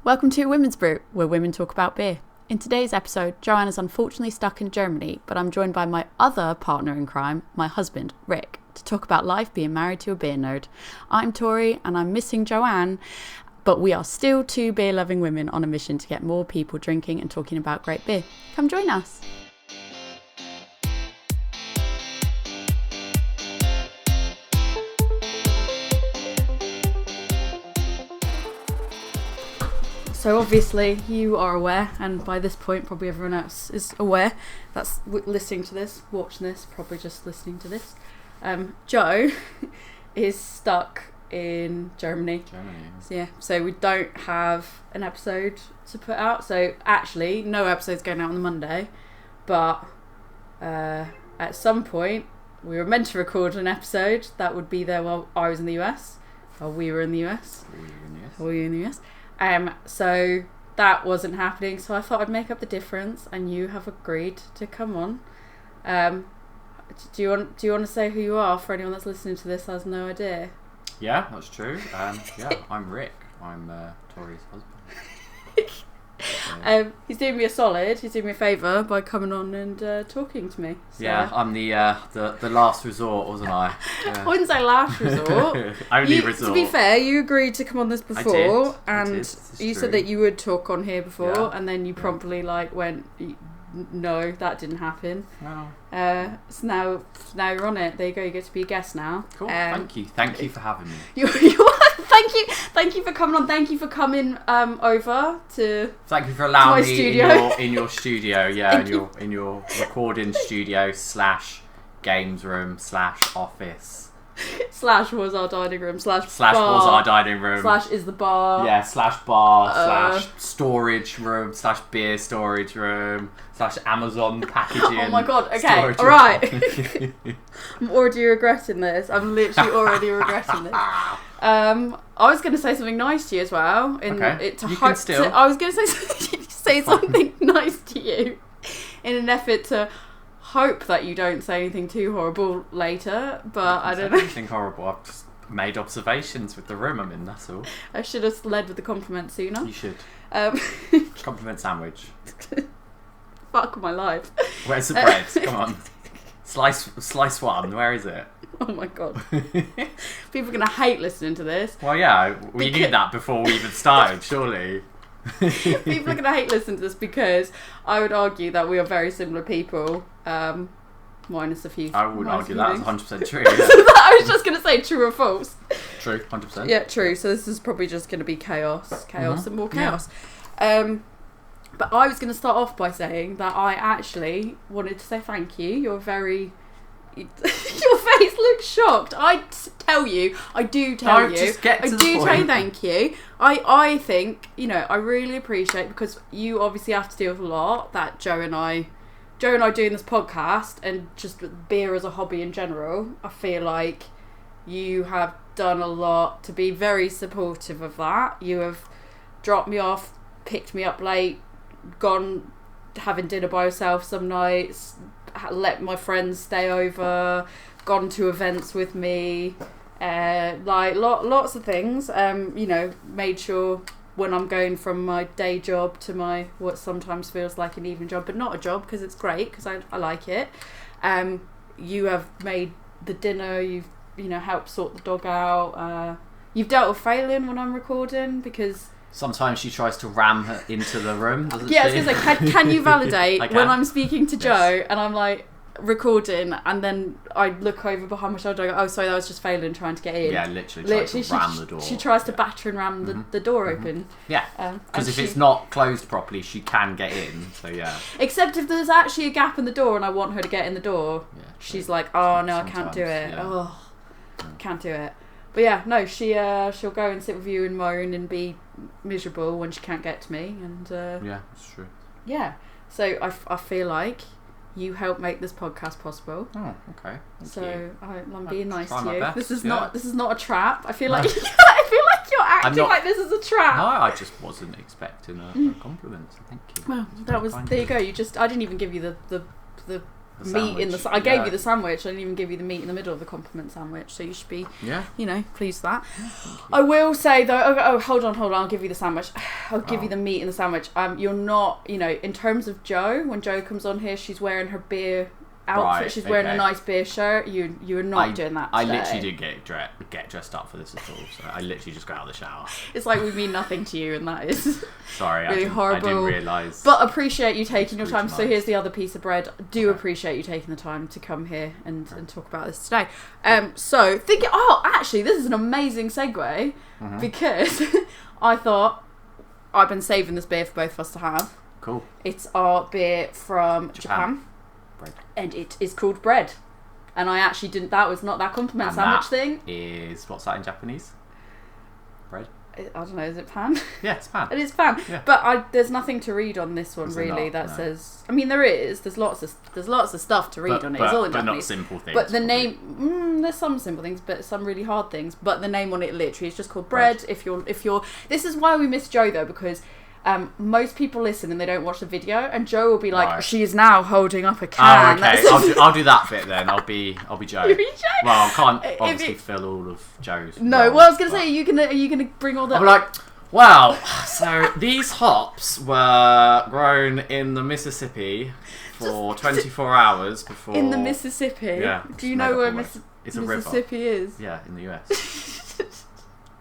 Welcome to Women's Brew, where women talk about beer. In today's episode, Joanne is unfortunately stuck in Germany, but I'm joined by my other partner in crime, my husband, Rick, to talk about life being married to a beer nerd. I'm Tori, and I'm missing Joanne, but we are still two beer-loving women on a mission to get more people drinking and talking about great beer. Come join us. So obviously you are aware, and by this point probably everyone else is aware, that's listening to this, watching this, probably just listening to this. Joe is stuck in Germany. So we don't have an episode to put out. So actually no episode's going out on the Monday, but at some point we were meant to record an episode that would be there while I was in the US, while we were in the US. So that wasn't happening, so I thought I'd make up the difference, and you have agreed to come on. Do you want to say who you are for anyone that's listening to this has no idea? Yeah, that's true. I'm Rick. I'm Tori's husband. He's doing me a solid. He's doing me a favour by coming on and talking to me. So. Yeah, I'm the last resort, wasn't I? I wouldn't say last resort. Only resort. To be fair, you agreed to come on this before, I did. You said that you would talk on here before, and then you promptly went, no, that didn't happen. No. So now you're on it. There you go. You get to be a guest now. Cool. Thank you for having me. Thank you for coming on. Thank you for coming over to. Thank you for allowing me studio. in your studio. Yeah, in your recording studio / games room / office. / was our dining room / bar, was our dining room / is the bar. Yeah, / bar / storage room / beer storage room / Amazon packaging. Oh my god, okay, alright. I'm already regretting this. I'm literally already regretting this. I was going to say something nice to you as well. I was going to say something nice to you in an effort to hope that you don't say anything too horrible later, but I don't know. Anything horrible. I've just made observations with the room I'm in, that's all. I should have led with the compliment sooner. You should. Compliment sandwich. Fuck my life. Where's the bread? Come on. Slice one, where is it? Oh my god. People are going to hate listening to this. Well, yeah, we knew that before we even started, surely. People are going to hate listening to this because I would argue that we are very similar people, minus a few. I wouldn't argue that. That's 100% true. Yeah. I was just going to say true or false. True, 100%. Yeah, true. So this is probably just going to be chaos and more chaos. Yeah. But I was going to start off by saying that I actually wanted to say thank you. You're very... Your face looks shocked. I do tell you. I do tell you thank you. I think, I really appreciate, because you obviously have to deal with a lot, that Joe and I doing this podcast and just beer as a hobby in general. I feel like you have done a lot to be very supportive of that. You have dropped me off, picked me up late, gone having dinner by yourself some nights, let my friends stay over, gone to events with me, lots of things. Made sure when I'm going from my day job to my what sometimes feels like an evening job, but not a job because it's great because I like it. You have made the dinner. You've helped sort the dog out. You've dealt with failing when I'm recording because. Sometimes she tries to ram her into the room, doesn't she? Yeah, I was going to say, can you validate when I'm speaking to Joe and I'm recording and then I look over behind my shoulder and I go, oh, sorry, that was just failing trying to get in. Yeah, literally to ram the door. She tries to batter and ram the door open. Yeah, because if it's not closed properly, she can get in, so yeah. Except if there's actually a gap in the door and I want her to get in the door, she's like, oh, no, I can't do it. Yeah. Oh, can't do it. But yeah, no, she'll go and sit with you and moan and be miserable when she can't get to me, and yeah, that's true. Yeah, so I feel like you helped make this podcast possible. Oh, okay. I'm being nice to you. Best, this is not a trap. I feel like you're acting like this is a trap. No, I just wasn't expecting a compliment. So thank you. Well, there you go. I didn't even give you the meat in the. I gave you the sandwich. I didn't even give you the meat in the middle of the compliment sandwich. So you should be, pleased with that. I will say though. Oh, hold on. I'll give you the sandwich. I'll give you the meat in the sandwich. You're not. In terms of Jo, when Jo comes on here, she's wearing her beer outfit. Right, she's wearing a nice beer shirt. You're not doing that today. I literally didn't get dressed up for this at all. So I literally just got out of the shower. It's like we mean nothing to you, and that is sorry, really horrible. I didn't realise. But appreciate you taking your time. So here's the other piece of bread. Appreciate you taking the time to come here and talk about this today. So thinking, actually, this is an amazing segue because I thought I've been saving this beer for both of us to have. Cool. It's our beer from Japan. Bread. And it is called Bread. And I actually didn't. That was not that compliment sandwich thing. What's that in Japanese? Bread? I don't know. Is it pan? Yeah, it's pan. It is pan. Yeah. But there's nothing to read on this one really that says. I mean, there is. There's lots of stuff to read on it. It's all in Japanese. But not simple things. But the name, there's some simple things, but some really hard things. But the name on it literally is just called Bread. If you're, this is why we miss Jo though, because. Most people listen and they don't watch the video, and Jo will be like, "She is now holding up a can." Oh, okay. I'll do that bit then. I'll be Jo. You'll be Jo. Well, I can't obviously fill all of Jo's. No, well, I was gonna say, are you gonna bring all the? I'm like, well, so these hops were grown in the Mississippi for 24 hours before. In the Mississippi. Yeah. Do you know where it's a Mississippi river. is? Yeah, in the US.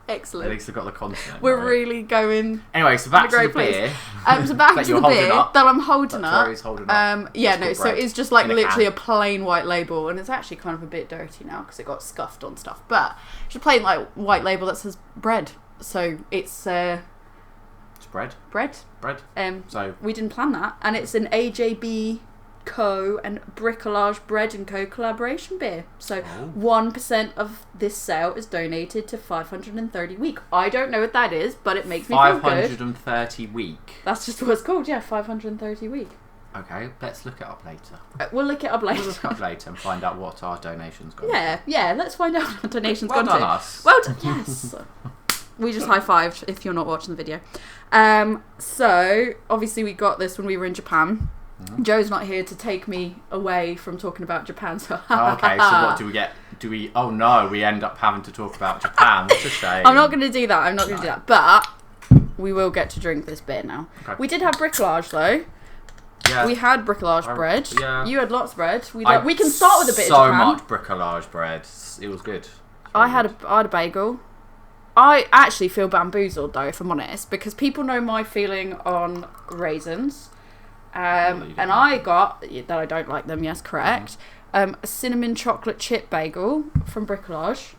Excellent. At least I've got the continent. We're really going. Anyway, so back to the beer. So back to the beer that I'm holding up. Tori's holding up. So it's just like literally a plain white label, and it's actually kind of a bit dirty now because it got scuffed on stuff. But it's a plain like white label that says bread. So it's it's bread. Bread. So we didn't plan that, and it's an AJB Co. and Bricolage Bread and Co. collaboration beer. So 1% of this sale is donated to 530 Week. I don't know what that is, but it makes me feel good. 530 Week. That's just what it's called, 530 Week. Okay, let's look it up later. We'll look it up later. We'll look it up later and find out what our donations go. Yeah, let's find out what our donations well gone done to. Us. Well done, yes. We just high-fived if you're not watching the video. So, obviously we got this when we were in Japan. Jo's not here to take me away from talking about Japan, so okay, so what do we get? Oh no, we end up having to talk about Japan. That's a shame. I'm not going to do that, but we will get to drink this beer now. Okay. We did have bricolage though. Yeah. We had bricolage bread. Yeah. You had lots of bread. We can start with a bit of Japan. So much bricolage bread. It was good. I had a bagel. I actually feel bamboozled though, if I'm honest, because people know my feeling on raisins. And I got, that I don't like them, yes, correct, a cinnamon chocolate chip bagel from Bricolage,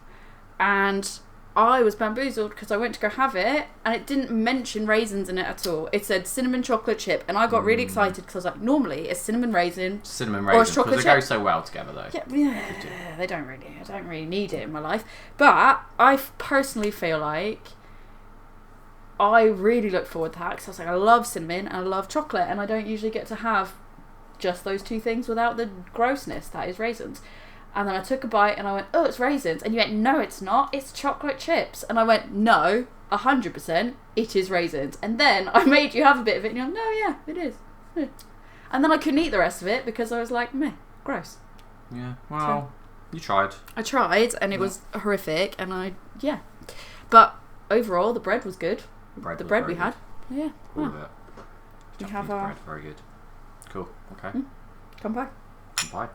and I was bamboozled because I went to go have it, and it didn't mention raisins in it at all. It said cinnamon chocolate chip, and I got really excited because I was like, normally it's cinnamon raisin, because they go so well together though. Yeah, I don't really need it in my life, but I personally feel like I really look forward to that because I was like, I love cinnamon and I love chocolate, and I don't usually get to have just those two things without the grossness that is raisins. And then I took a bite and I went, oh, it's raisins. And you went, no, it's not. It's chocolate chips. And I went, no, 100%, it is raisins. And then I made you have a bit of it, and you're like, no, yeah, it is. Yeah. And then I couldn't eat the rest of it because I was like, meh, gross. Yeah, well, you tried. I tried, and it was horrific, and But overall, the bread was good. The bread we had. Yeah. All of it. We have our bread, very good. Cool. Okay. Come by. What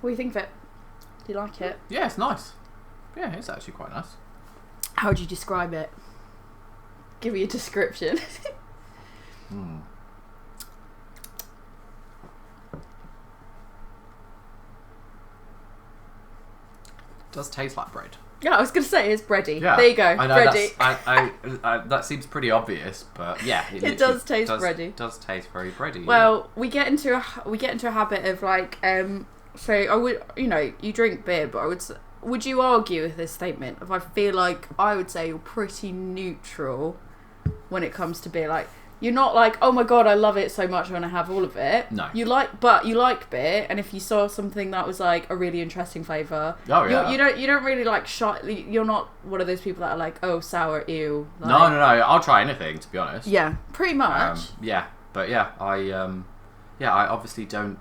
do you think of it? Do you like it? Yeah, it's nice. Yeah, it's actually quite nice. How would you describe it? Give me a description. It does taste like bread. Yeah, I was going to say it's bready. Yeah, there you go, I know bready. That seems pretty obvious, but yeah, it does taste bready. It does taste very bready. Well, we get into a habit of like, so I would, you drink beer, but would you argue with this statement? If I feel like I would say you're pretty neutral when it comes to beer, like You're not like, oh my god, I love it so much, I want to have all of it. No. You like beer, and if you saw something that was like a really interesting flavour, you don't really like you're not one of those people that are like, oh, sour, ew. Like, no, I'll try anything, to be honest. Yeah, pretty much. I obviously don't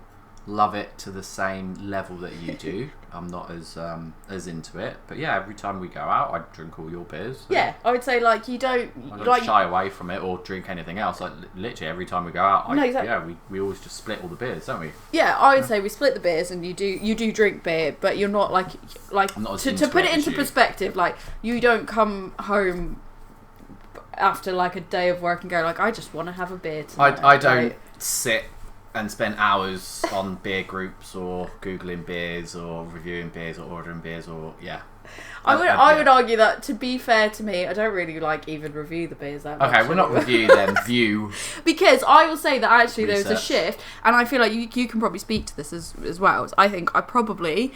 love it to the same level that you do. I'm not as into it, but yeah, every time we go out, I drink all your beers. So yeah, I would say like I don't shy away from it or drink anything else. Like literally every time we go out, we always just split all the beers, don't we? Yeah, I would say we split the beers, and you do drink beer, but you're not like to put it into perspective. Like you don't come home after like a day of work and go like, I just want to have a beer tonight. I don't sit and spend hours on beer groups or Googling beers or reviewing beers or ordering beers or I would argue that, to be fair to me, I don't really like even review the beers that much. Okay, we're not review then, view. Because I will say that actually research. There was a shift, and I feel like you can probably speak to this as well. I think I probably,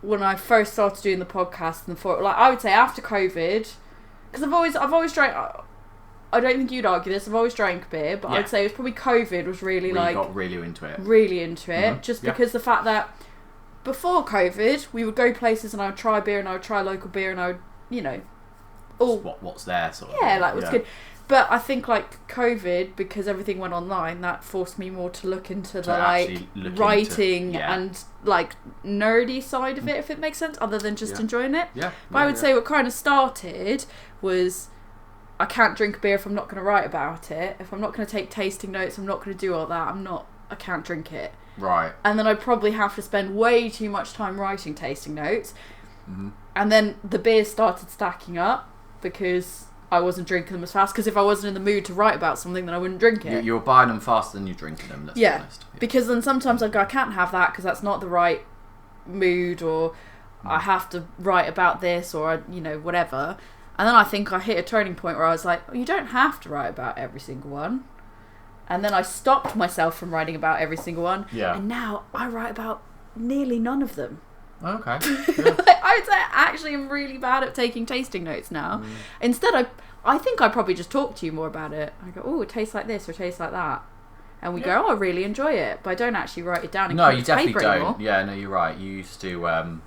when I first started doing the podcast I would say after COVID, because I've always drank. I don't think you'd argue this. I've always drank beer, but I'd say it was probably COVID was really got really into it. Mm-hmm. Just because the fact that before COVID, we would go places and I would try beer and I would try local beer and I would, what's there sort of. Yeah, like what's good. But I think like COVID, because everything went online, that forced me more to look into the like writing and like nerdy side of it, if it makes sense, other than just enjoying it. Yeah. But I would say what kind of started was, I can't drink beer if I'm not going to write about it. If I'm not going to take tasting notes, I'm not going to do all that. I can't drink it. Right. And then I'd probably have to spend way too much time writing tasting notes. Mm-hmm. And then the beers started stacking up because I wasn't drinking them as fast. Because if I wasn't in the mood to write about something, then I wouldn't drink it. You're buying them faster than you're drinking them, let's be honest. Yeah. Because then sometimes I'd go, I can't have that because that's not the right mood, or I have to write about this, or, whatever. And then I think I hit a turning point where I was like, you don't have to write about every single one. And then I stopped myself from writing about every single one. Yeah. And now I write about nearly none of them. Okay. Yeah. I would say actually I'm really bad at taking tasting notes now. Instead, I think I probably just talk to you more about it. I go, oh, it tastes like this or it tastes like that. And we go, oh, I really enjoy it. But I don't actually write it down in paper. No, you definitely don't. Anymore. Yeah, no, you're right. You used to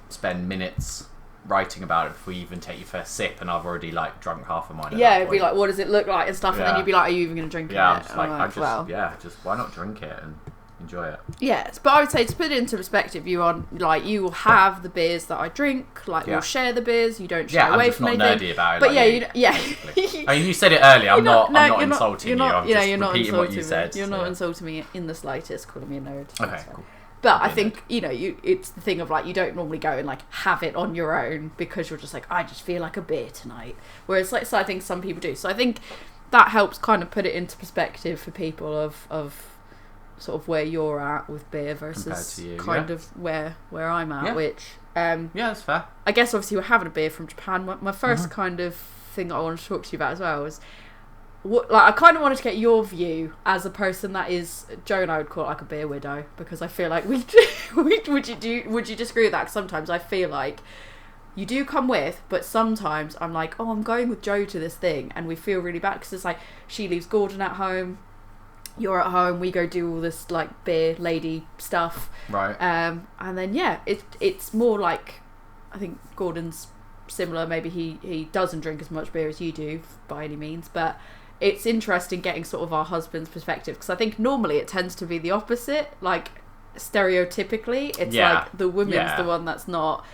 spend minutes writing about it before you even take your first sip, and I've already like drunk half of mine. Yeah, it'd be like, what does it look like and stuff, and then you'd be like, are you even going to drink it? Yeah, I'm just like, just why not drink it and enjoy it? Yes, but I would say, to put it into perspective, you will have the beers that I drink, we'll share the beers, you don't shy away from anything. I'm just not nerdy about it. But I mean, you said it earlier. I'm not insulting you. I'm just you're not repeating what you me. said. You're not insulting me in the slightest, calling me a nerd. Okay, cool. But I think, it's the thing of like, you don't normally go and like have it on your own because you're just like, I just feel like a beer tonight. Whereas so I think some people do. So I think that helps kind of put it into perspective for people of sort of where you're at with beer versus of where I'm at, which... that's fair. I guess obviously we're having a beer from Japan. My first kind of thing that I wanted to talk to you about as well was... I kind of wanted to get your view as a person that is, Joe and I would call it like a beer widow, because I feel like would you disagree with that? Because sometimes I feel like you do come with, but sometimes I'm like, oh, I'm going with Joe to this thing, and we feel really bad because it's like she leaves Gordon at home, you're at home, we go do all this like beer lady stuff, right? And then it's more like, I think Gordon's similar. Maybe he doesn't drink as much beer as you do by any means, but it's interesting getting sort of our husband's perspective, because I think normally it tends to be the opposite. Like stereotypically, it's like the woman's the one that's not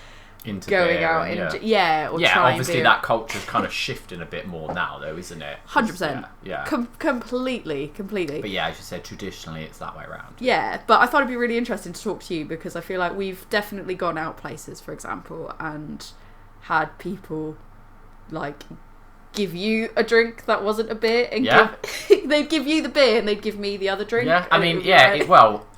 into going out and obviously that culture's kind of shifting a bit more now, though, isn't it? 100%. Yeah. Completely. But yeah, as you said, traditionally it's that way around. Yeah, but I thought it'd be really interesting to talk to you, because I feel like we've definitely gone out places, for example, and had people like give you a drink that wasn't a beer, and they'd give you the beer and they'd give me the other drink. Yeah, I mean,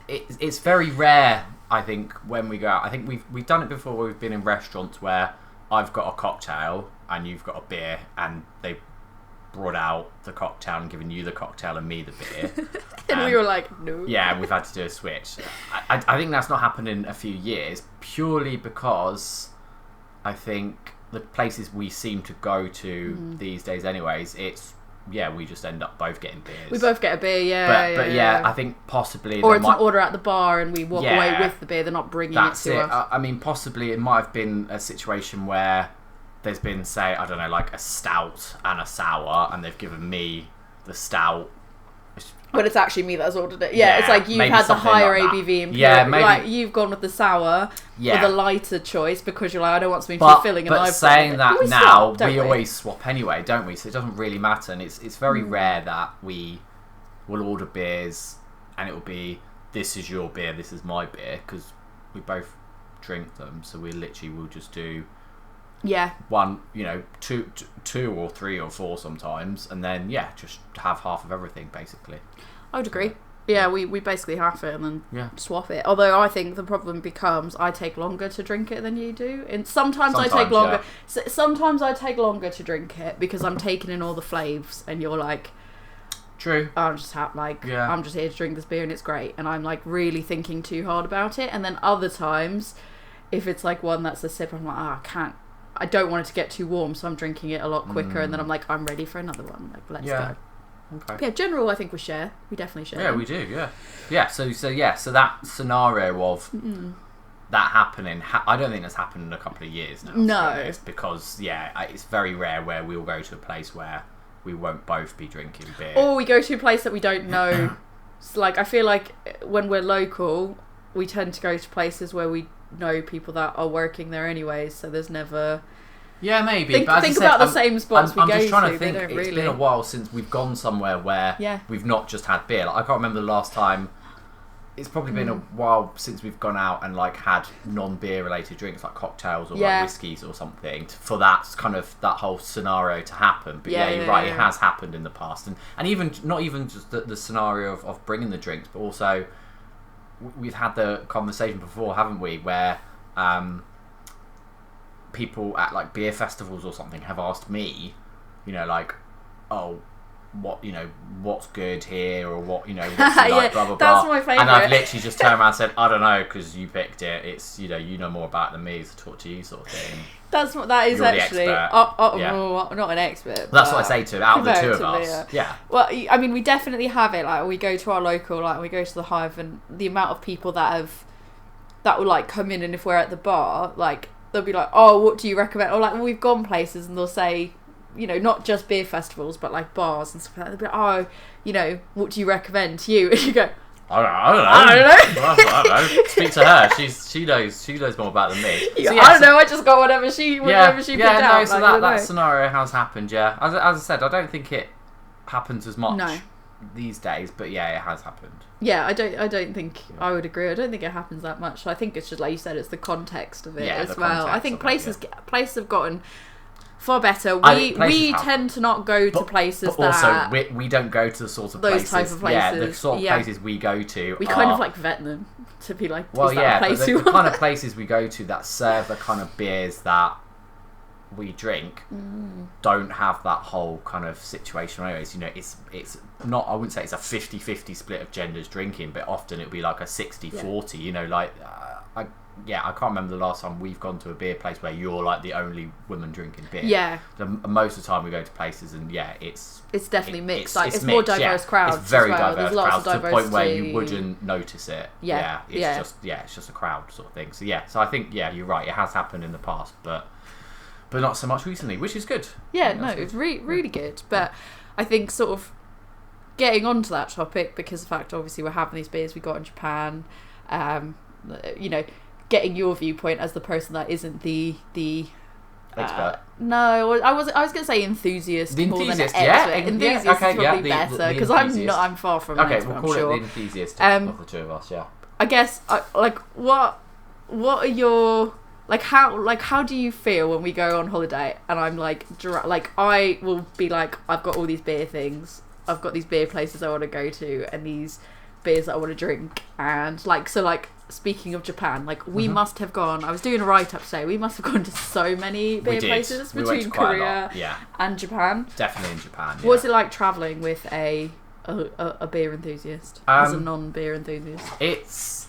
it's very rare, I think, when we go out. I think we've done it before. We've been in restaurants where I've got a cocktail and you've got a beer, and they brought out the cocktail and given you the cocktail and me the beer. And we were like, no. Yeah, and we've had to do a switch. I think that's not happened in a few years, purely because I think the places we seem to go to these days anyways, it's we just end up both getting beers. We both get a beer, but I think possibly... Or it's an order at the bar and we walk away with the beer, they're not bringing it to us. I mean, possibly it might have been a situation where there's been, say, I don't know, like a stout and a sour, and they've given me the stout. But it's actually me that's ordered it. Yeah, it's like you've had the higher like ABV and maybe. Like you've gone with the sour or the lighter choice because you're like, I don't want something too filling. But saying that now, we always swap anyway, don't we? So it doesn't really matter, and it's very rare that we will order beers and it will be, this is your beer, this is my beer, because we both drink them, so we literally will just do one, two or three or four sometimes, and then just have half of everything basically. I would agree. Yeah, we basically half it and then swap it. Although I think the problem becomes I take longer to drink it than you do. And sometimes I take longer. Yeah. Sometimes I take longer to drink it because I'm taking in all the flavours, and you're like, true. I'm just I'm just here to drink this beer and it's great, and I'm like really thinking too hard about it. And then other times, if it's like one that's a sip, I'm like, I don't want it to get too warm, so I'm drinking it a lot quicker, and then I'm like, I'm ready for another one. Like, let's go. Okay. Yeah, general, I think we share. We definitely share. Yeah, we do. Yeah. So that scenario of that happening, I don't think that's happened in a couple of years now. No, because it's very rare where we'll go to a place where we won't both be drinking beer, or we go to a place that we don't know. So, like, I feel like when we're local, we tend to go to places where we know people that are working there anyways, so there's never... Yeah, maybe. Think about the same spots we go to. I'm just trying to think. It's been a while since we've gone somewhere where we've not just had beer. Like, I can't remember the last time. It's probably been a while since we've gone out and like had non-beer related drinks, like cocktails or like whiskies or something, for that kind of that whole scenario to happen. But you're right, it has happened in the past, and even not even just the scenario of bringing the drinks, but also we've had the conversation before, haven't we, where people at like beer festivals or something have asked me, like, oh, what's good here, or what, what's like, blah blah blah. That's my favourite. And I've literally just turned around and said, I don't know, because you picked it. It's you know more about it than me, so talk to you, sort of thing. That is actually not an expert. That's what I say to out of the two of us. Yeah. Well, I mean, we definitely have it. Like, we go to our local, like we go to the Hive, and the amount of people that will like come in, and if we're at the bar, like they'll be like, oh, what do you recommend? Or like, well, we've gone places and they'll say, not just beer festivals, but like bars and stuff like that. They'll be like, oh, what do you recommend to you? And you go, I don't know. Speak to her. She knows more about it than me. So, I don't know. I just got whatever she picked out. No, so that scenario has happened. Yeah, as I said, I don't think it happens as much these days, but it has happened. Yeah, I don't think I would agree. I don't think it happens that much. I think it's just like you said, it's the context of it as well. I think places have gotten far better. We tend to not go to places but also we don't go to the sort of those type of places. Yeah, the sort of places we go to. We kind of like vet them to be like, well, place the kind of places we go to that serve the kind of beers that we drink don't have that whole kind of situation. Anyways, it's not, I wouldn't say it's a 50-50 split of genders drinking, but often it'll be like a 60-40. Like I can't remember the last time we've gone to a beer place where you're like the only woman drinking beer. Yeah. Most of the time we go to places and it's definitely mixed. It's more diverse crowds. It's very as well. diverse crowds to the point where you wouldn't notice it. It's just a crowd sort of thing. So I think you're right. It has happened in the past, but not so much recently, which is good. Yeah, no, it's really good. But I think sort of getting onto that topic, because the fact obviously we're having these beers we got in Japan, getting your viewpoint as the person that isn't the expert. No, I was going to say enthusiast. The more enthusiast, than expert. Enthusiast is probably better, because I'm far from okay. it. We'll call it the enthusiast of the two of us. Yeah. I guess what are your how do you feel when we go on holiday and I'm like I will be like, I've got all these beer things, I've got these beer places I want to go to, and these beers that I want to drink, and speaking of Japan, we must have gone, I was doing a write-up today, we must have gone to so many beer places between Korea and Japan. Definitely in Japan. What was it like travelling with a beer enthusiast, as a non-beer enthusiast?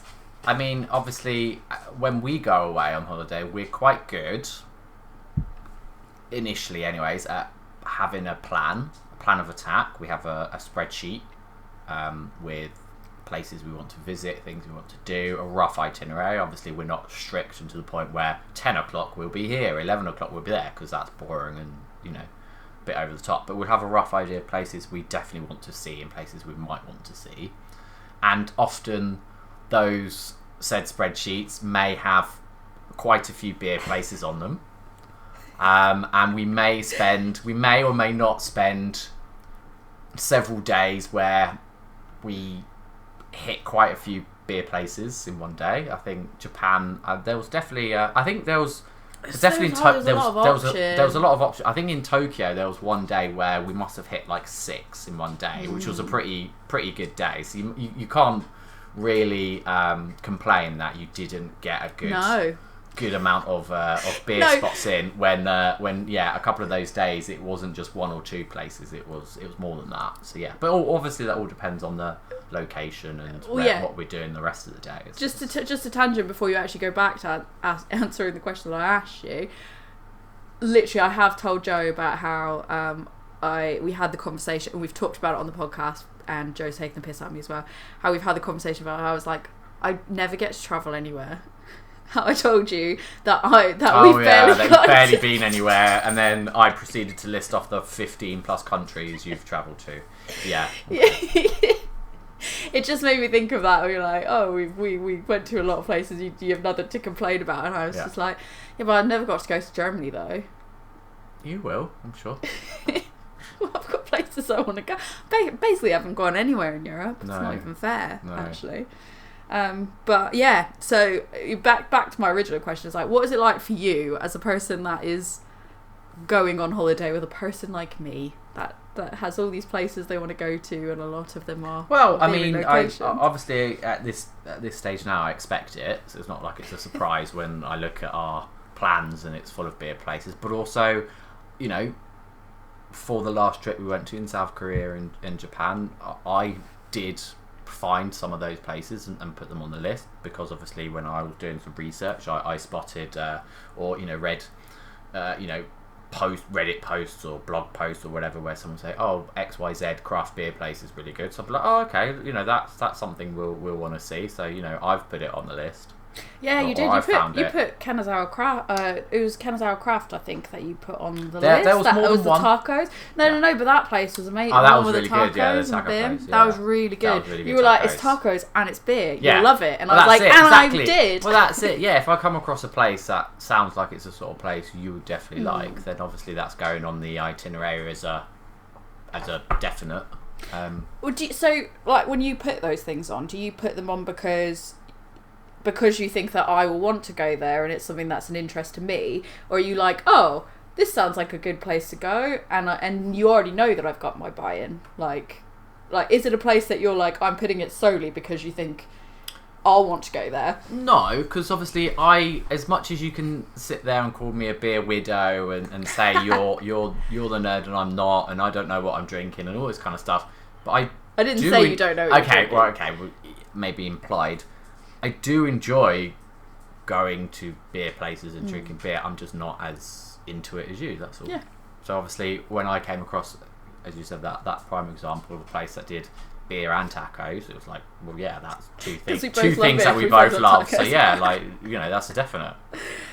I mean, obviously, when we go away on holiday, we're quite good, initially anyways, at having a plan plan of attack. We have a spreadsheet with places we want to visit, things we want to do, a rough itinerary. Obviously, we're not strict and to the point where 10 o'clock we'll be here, 11 o'clock we'll be there, because that's boring and, you know, a bit over the top. But we'll have a rough idea of places we definitely want to see and places we might want to see. And often those said spreadsheets may have quite a few beer places on them. And we may or may not spend several days where we hit quite a few beer places in one day. I think Japan, there was definitely a lot of options. I think in Tokyo there was one day where we must have hit like 6 in one day, which was a pretty good day. So you can't really complain that you didn't get a good amount of beer spots in when a couple of those days it wasn't just 1 or 2 places, it was more than that. So yeah, but obviously that all depends on the location and what we're doing the rest of the day. Just a tangent before you actually go back to answering the question that I asked you. Literally, I have told Joe about how we had the conversation, and we've talked about it on the podcast, and Joe's taking the piss out of me as well, how we've had the conversation about how I was like, I never get to travel anywhere. How I told you that we've barely been anywhere, and then I proceeded to list off the 15 plus countries you've travelled to. Yeah. It just made me think of that. We were like, oh, we went to a lot of places. You have nothing to complain about, and I was just like, yeah, but I never got to go to Germany though. You will, I'm sure. Well, I've got places I want to go. Basically, I haven't gone anywhere in Europe. It's not even fair, actually. But yeah, so back to my original question, is like, what is it like for you as a person that is going on holiday with a person like me that has all these places they want to go to, and a lot of them are obviously at this stage now I expect it, so it's not like it's a surprise when I look at our plans and it's full of beer places. But also, you know, for the last trip we went to in South Korea and Japan, I did find some of those places and put them on the list, because obviously when I was doing some research I spotted read Reddit posts or blog posts or whatever where someone say, oh, XYZ craft beer place is really good, so I'm like, oh, okay, you know, that's something we'll want to see. So, you know, I've put it on the list. Yeah, you did. You put Kanazawa Craft. It was Kanazawa Craft, I think, that you put on the list. There was more than one. Tacos. No, but that place was amazing. Oh, that was really good. Yeah, the taco place. That was really good. You were like, it's tacos and it's beer. Yeah. You'll love it. And I was like, I did. Well, that's it. Yeah, if I come across a place that sounds like it's a sort of place you would definitely like, then obviously that's going on the itinerary as a definite. So, like, when you put those things on, do you put them on because you think that I will want to go there and it's something that's an interest to me, or are you like, oh, this sounds like a good place to go, and you already know that I've got my buy-in? Like is it a place that you're like, I'm putting it solely because you think I'll want to go there? No, because obviously as much as you can sit there and call me a beer widow and say you're the nerd and I'm not, and I don't know what I'm drinking and all this kind of stuff, but I didn't say you don't know what you're drinking. Well, maybe implied. I do enjoy going to beer places and drinking beer. I'm just not as into it as you, that's all. Yeah. So obviously when I came across, as you said, that prime example of a place that did beer and tacos, it was like, well, yeah, that's two things that we both love. So yeah, like, you know, that's a definite.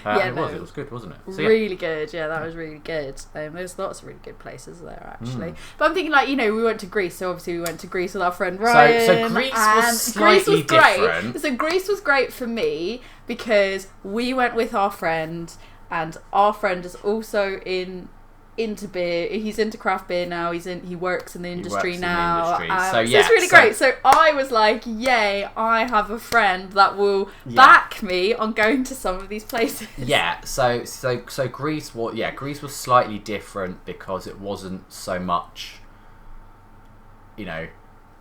It was good, wasn't it? So, really good. Yeah, that was really good. There's lots of really good places there, actually. But I'm thinking, like, you know, we went to Greece, so obviously we went to Greece with our friend Ryan. So Greece was slightly different. Great. So Greece was great for me because we went with our friend, and our friend is also into beer. He's into craft beer now. He works in the industry now. So it's really great. So I was like, yay, I have a friend that will back me on going to some of these places. Yeah. So Greece was slightly different because it wasn't so much, you know,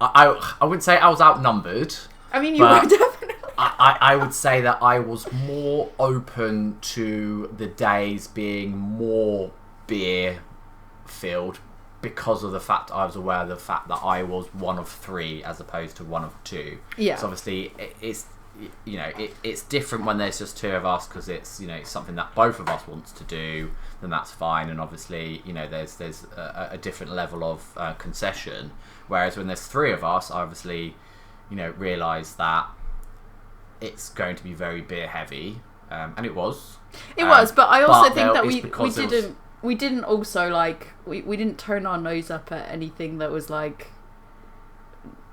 I wouldn't say I was outnumbered. I mean, you were definitely. I would say that I was more open to the days being more beer filled because of the fact I was aware of the fact that I was one of 3 as opposed to one of 2. Yeah. So obviously you know, it's different when there's just two of us because it's, you know, it's something that both of us wants to do, then that's fine. And obviously, you know, there's a different level of concession. Whereas when there's three of us, I obviously, you know, realise that it's going to be very beer heavy, and it was. It was, but I also think that we didn't also like we didn't turn our nose up at anything that was like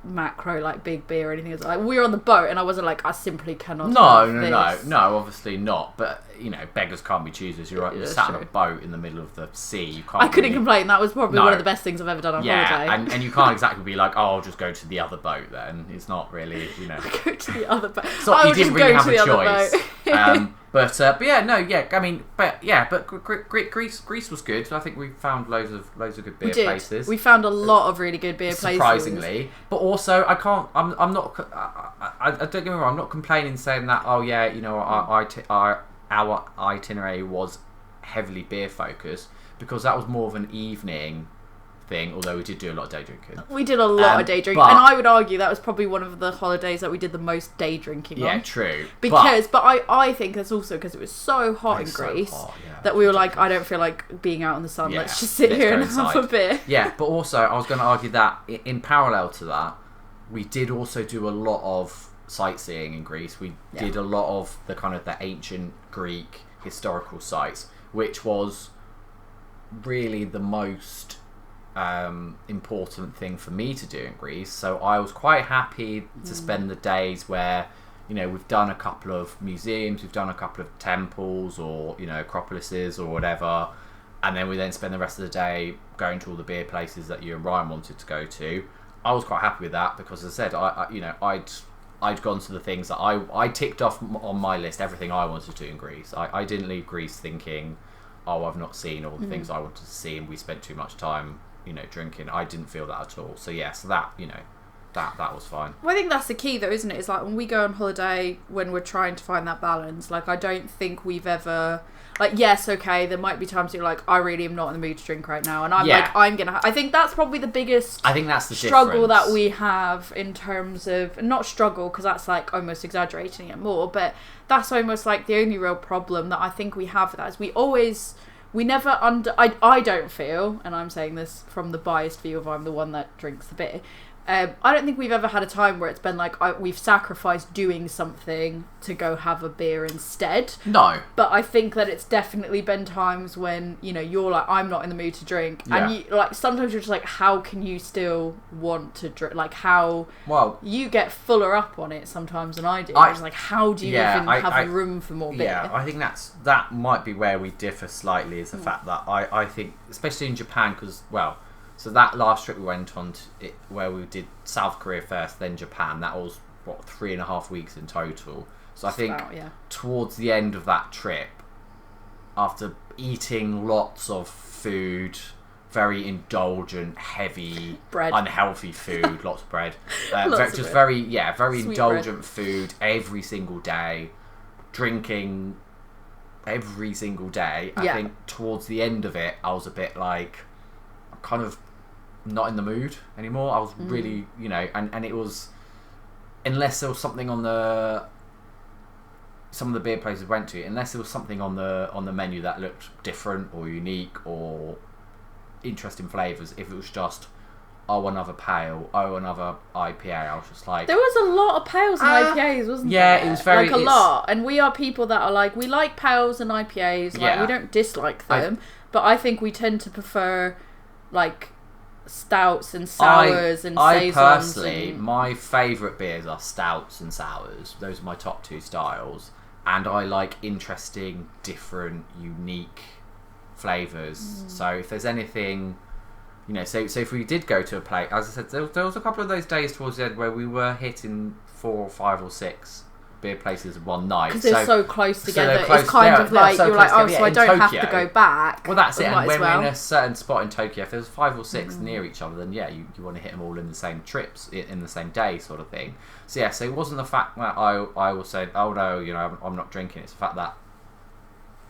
macro, like big beer or anything. Like we were on the boat and I wasn't like, I simply cannot no obviously not, but you know, beggars can't be choosers. You're sat on a boat in the middle of the sea. You can't. I couldn't complain. That was probably one of the best things I've ever done on holiday. and you can't exactly be like, oh, I'll just go to the other boat then. It's not really, you know. Go to the other boat. So you didn't really have a choice. But Greece was good. I think we found loads of good beer places. We found a lot of really good beer places, surprisingly. But also, I'm not. I don't get me wrong. I'm not complaining, saying that. Oh yeah, you know, our itinerary was heavily beer focused because that was more of an evening thing, although we did do a lot of day drinking. We did a lot of day drinking, and I would argue that was probably one of the holidays that we did the most day drinking on. Yeah, true. But I think that's also because it was so hot in Greece that we were like, I don't feel like being out in the sun. Let's just sit here and have a beer. Yeah, but also I was going to argue that in parallel to that, we did also do a lot of sightseeing in Greece. We did a lot of the kind of the ancient Greek historical sites, which was really the most important thing for me to do in Greece. So I was quite happy to spend the days where, you know, we've done a couple of museums, we've done a couple of temples or, you know, acropolises or whatever, and then we then spend the rest of the day going to all the beer places that you and Ryan wanted to go to. I was quite happy with that because, as I said, I'd gone to the things that I ticked off on my list, everything I wanted to do in Greece. I didn't leave Greece thinking, oh, I've not seen all the things I wanted to see and we spent too much time, you know, drinking. I didn't feel that at all. So so that, you know, that was fine. Well, I think that's the key though, isn't it? It's like when we go on holiday, when we're trying to find that balance, like I don't think we've ever, like, yes, okay, there might be times you're like, I really am not in the mood to drink right now, and I'm like, I think that's probably the biggest struggle that we have in terms of, not struggle because that's like almost exaggerating it more, but that's almost like the only real problem that I think we have with that is I don't feel, and I'm saying this from the biased view of I'm the one that drinks the beer, I don't think we've ever had a time where it's been like we've sacrificed doing something to go have a beer instead. No. But I think that it's definitely been times when, you know, you're like, I'm not in the mood to drink. Yeah. And you, like, sometimes you're just like, how can you still want to drink? Like, how... Well... You get fuller up on it sometimes than I do. It's like, how do you even have room for more beer? Yeah, I think that might be where we differ slightly, is the fact that I think, especially in Japan, because, well... So that last trip we went on, where we did South Korea first, then Japan, that was, 3.5 weeks in total. So I think towards the end of that trip, after eating lots of food, very indulgent, heavy, bread. Unhealthy food, lots of bread, very Sweet indulgent bread. Food every single day, drinking every single day. I think towards the end of it, I was a bit like, kind of not in the mood anymore. I was really, you know, and it was, unless there was something on some of the beer places we went to, unless there was something on the menu that looked different or unique or interesting flavours, if it was just, oh, another pale, oh, another IPA, I was just like... There was a lot of pales and IPAs, wasn't there? Yeah, it was very... Like, a lot. And we are people that are like, we like pales and IPAs, like, we don't dislike them, but I think we tend to prefer, like... stouts and sours and saisons. Personally, my favourite beers are stouts and sours. Those are my top two styles, and I like interesting, different, unique flavours. So if there's anything, you know, so if we did go to a place, as I said, there was a couple of those days towards the end where we were hitting 4 or 5 or 6 beer places one night, because they're so close together. It's kind of like you're like, oh, so I don't have to go back. Well, that's it. And when we're in a certain spot in Tokyo, if there's 5 or 6 near each other, then you want to hit them all in the same trips in the same day, sort of thing. So so it wasn't the fact that I was saying, oh no, you know, I'm not drinking. It's the fact that,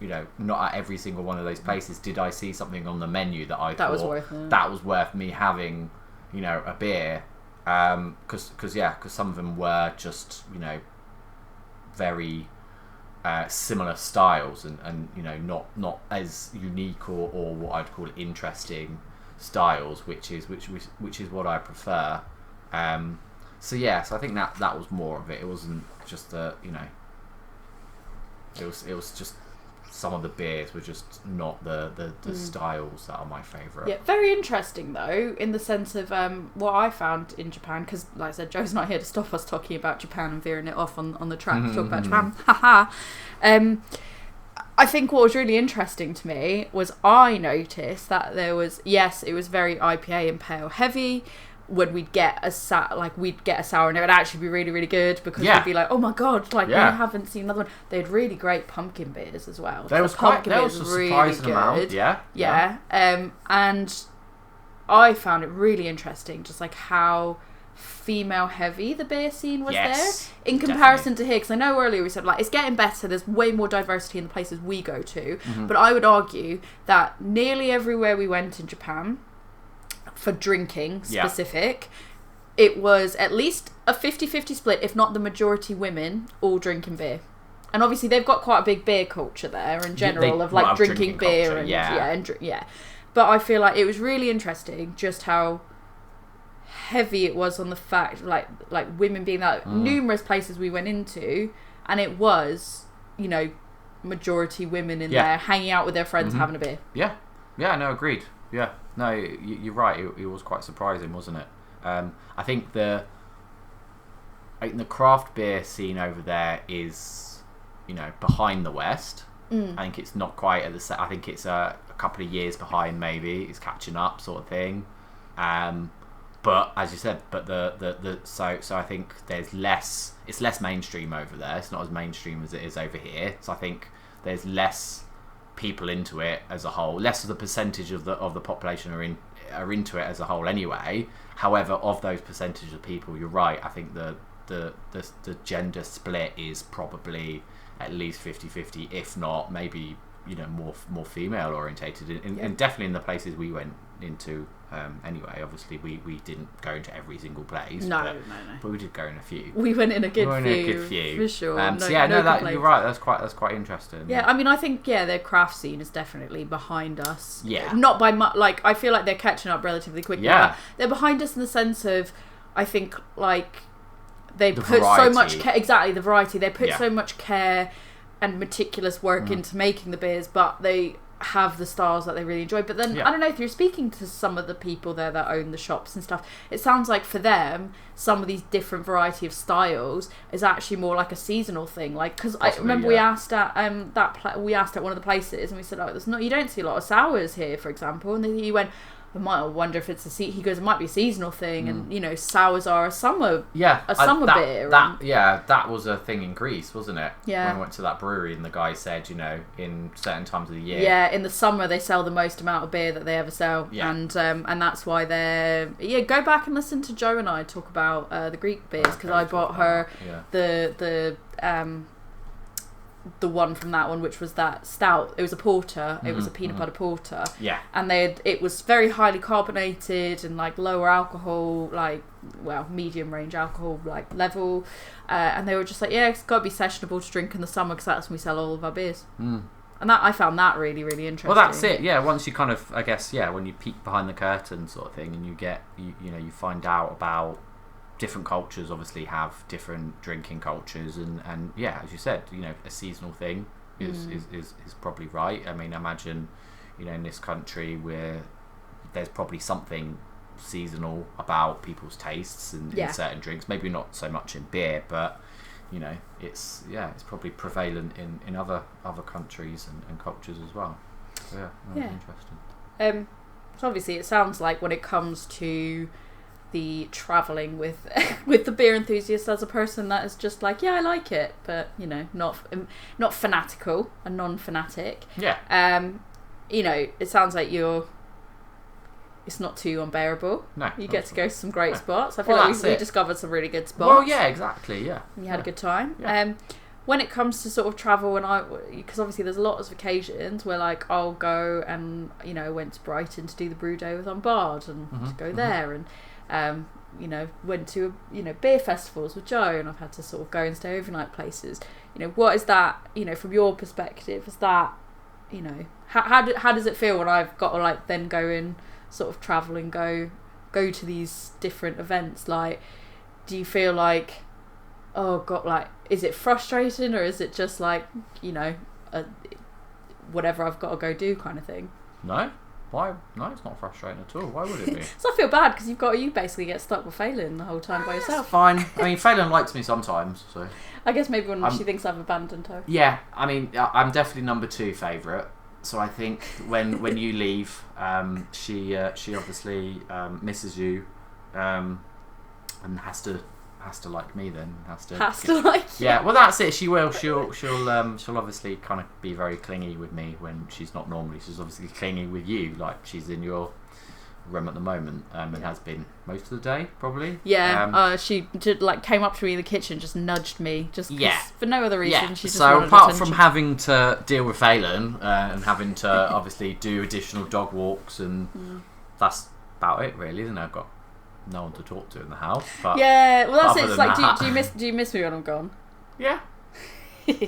you know, not at every single one of those places did I see something on the menu that I thought that was worth me having, you know, a beer. Because some of them were just, you know, very similar styles, and you know, not as unique or what I'd call interesting styles, which is what I prefer. So I think that was more of it. It wasn't just you know, it was just some of the beers were just not the styles that are my favourite. Yeah, very interesting though, in the sense of what I found in Japan, because like I said, Joe's not here to stop us talking about Japan and veering it off on the track to talk about Japan. Haha. I think what was really interesting to me was I noticed that there was, yes, it was very IPA and pale heavy. When we'd get a sour and it would actually be really, really good, because we'd be like, oh my god, like we haven't seen another one. They had really great pumpkin beers as well. There was a surprising amount. Yeah. And I found it really interesting, just like how female heavy the beer scene was there in comparison to here, because I know earlier we said like it's getting better, there's way more diversity in the places we go to, but I would argue that nearly everywhere we went in Japan for drinking specific, it was at least a 50-50 split, if not the majority women all drinking beer. And obviously they've got quite a big beer culture there in general, of like drinking beer culture, and but I feel like it was really interesting just how heavy it was on the fact like women being that numerous places we went into, and it was, you know, majority women in there hanging out with their friends having a beer. No, agreed. No, you're right. It was quite surprising, wasn't it? I think the craft beer scene over there is, you know, behind the West. I think it's not quite at the. I think it's a couple of years behind. Maybe it's catching up, sort of thing. But as you said, so I think there's less. It's less mainstream over there. It's not as mainstream as it is over here. So I think there's less people into it as a whole. Less of the percentage of the population are into it as a whole anyway. However, of those percentage of people, you're right. I think the gender split is probably at least 50-50, if not maybe, you know, more female orientated, and definitely in the places we went into. Anyway, obviously we didn't go into every single place. No. But we did go in a few. We went in a good few for sure. You're right. That's quite interesting. Yeah, I mean, I think their craft scene is definitely behind us. Yeah. Not by much. Like I feel like they're catching up relatively quickly. Yeah. They're behind us in the sense of, I think like they put so much care. Exactly, the variety. They put so much care and meticulous work into making the beers, but they have the styles that they really enjoy. But then I don't know, if you're speaking to some of the people there that own the shops and stuff, it sounds like for them some of these different variety of styles is actually more like a seasonal thing. Like, because I remember we asked at we asked at one of the places and we said, oh, you don't see a lot of sours here, for example, and then he went, I might wonder if it's he goes, it might be a seasonal thing, and you know, sours are a summer beer. That was a thing in Greece, wasn't it? Yeah. When we went to that brewery and the guy said, you know, in certain times of the year. Yeah, in the summer they sell the most amount of beer that they ever sell. Yeah. And that's why they're go back and listen to Joe and I talk about the Greek beers, because I bought her the one from that one, which was that stout. It was a porter. It was a peanut butter porter. Yeah. And it was very highly carbonated and like lower alcohol, like, well, medium range alcohol like level. And they were just like, it's got to be sessionable to drink in the summer, because that's when we sell all of our beers. And I found that really, really interesting. Well, that's it. Yeah. Once you kind of, I guess, when you peek behind the curtain sort of thing, and you get, you find out about different cultures obviously have different drinking cultures, and as you said, you know, a seasonal thing is probably right. I mean, imagine, you know, in this country where there's probably something seasonal about people's tastes and in certain drinks, maybe not so much in beer, but you know, it's probably prevalent in other countries and cultures as well. So interesting. So obviously it sounds like when it comes to the travelling with with the beer enthusiast, as a person that is just like, I like it, but you know, not fanatical, a non-fanatic. You know, it sounds like it's not too unbearable. No, you get to go to some great spots. I feel like we discovered some really good spots. Well, yeah, exactly, yeah. And you had a good time. When it comes to sort of travel, because obviously there's lots of occasions where like I'll go and, you know, went to Brighton to do the Brew Day with Unbarred and to go there, and went to beer festivals with Joe, and I've had to sort of go and stay overnight places. What is that? From your perspective, is that how does it feel when I've got to like then go and sort of travel and go to these different events? Like, do you feel like, oh god, like, is it frustrating, or is it just like whatever I've got to go do kind of thing? No. Why? No, it's not frustrating at all. Why would it be? So I feel bad because you basically get stuck with Phelan the whole time by yourself. It's fine. I mean, Phelan likes me sometimes, so. I guess maybe when she thinks I've abandoned her. Yeah, I mean, I'm definitely number 2 favourite. So I think when you leave, she obviously misses you, and has to like me then. Has to like you. Yeah, well that's it. She will. She'll obviously kind of be very clingy with me when she's not normally. She's obviously clingy with you, like she's in your room at the moment, and has been most of the day probably. Yeah, she came up to me in the kitchen, just nudged me, for no other reason. Yeah. She just so wanted apart attention. from having to deal with Phelan and having to obviously do additional dog walks, and that's about it really. Isn't it? I've got no one to talk to in the house. But yeah, well that's it. It's like, that, do you miss me when I'm gone? Yeah.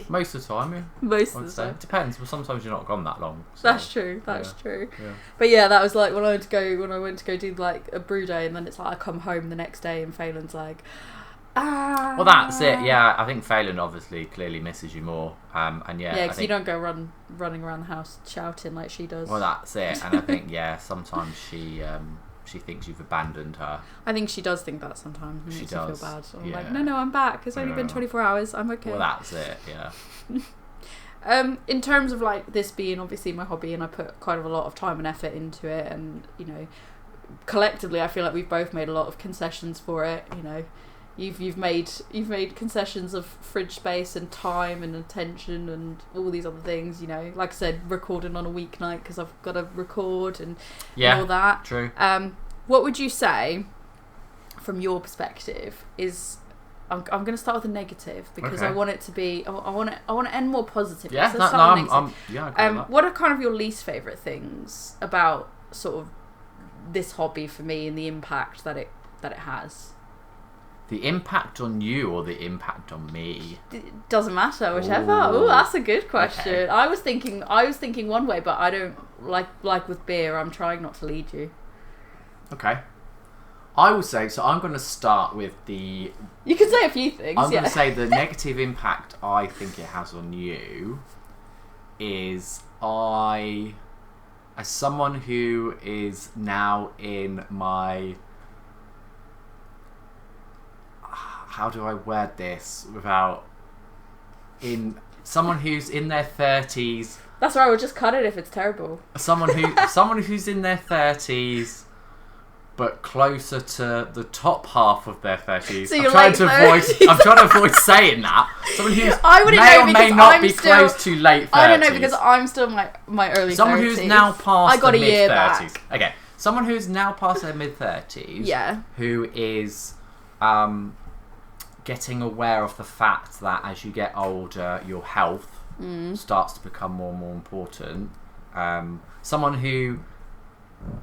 Most of the time, yeah. Most of the time. It depends, but sometimes you're not gone that long. So. That's true. That's true. Yeah. But yeah, that was like when I went to go do like a brew day, and then it's like I come home the next day and Phelan's like, ah. Well, that's it. Yeah, I think Phelan obviously clearly misses you more. And yeah. Yeah, because you don't go running around the house shouting like she does. Well, that's it. And I think sometimes she thinks you've abandoned her. I think she does think that sometimes. It makes me feel bad. So I'm yeah. like, no, I'm back. It's only been 24 hours. I'm okay. Well, that's it. Yeah. In terms of like this being obviously my hobby, and I put quite a lot of time and effort into it, and collectively I feel like we've both made a lot of concessions for it. You've made concessions of fridge space and time and attention and all these other things. Like I said, recording on a weeknight because I've got to record and all that. True. What would you say, from your perspective, is I'm going to start with a negative because I want it to be I want to end more positively. Yeah, so what are kind of your least favourite things about sort of this hobby for me and the impact that it has? The impact on you or the impact on me? It doesn't matter, whichever. Oh, that's a good question. Okay. I was thinking one way, but I don't like with beer. I'm trying not to lead you. Okay. I would say, so I'm going to start with the... You can say a few things, I'm going to say the negative impact I think it has on you is as someone who is now in my... How do I word this without... Someone who's in their 30s... That's right, we'll just cut it if it's terrible. Someone who's in their 30s... but closer to the top half of their 30s. So I'm trying to avoid saying that. Someone who may or may not be close to late 30s. I don't know because I'm still my early 30s. Someone who's now past the mid 30s. Okay, someone who's now past their mid 30s. Yeah. Who is getting aware of the fact that as you get older, your health starts to become more and more important. Someone who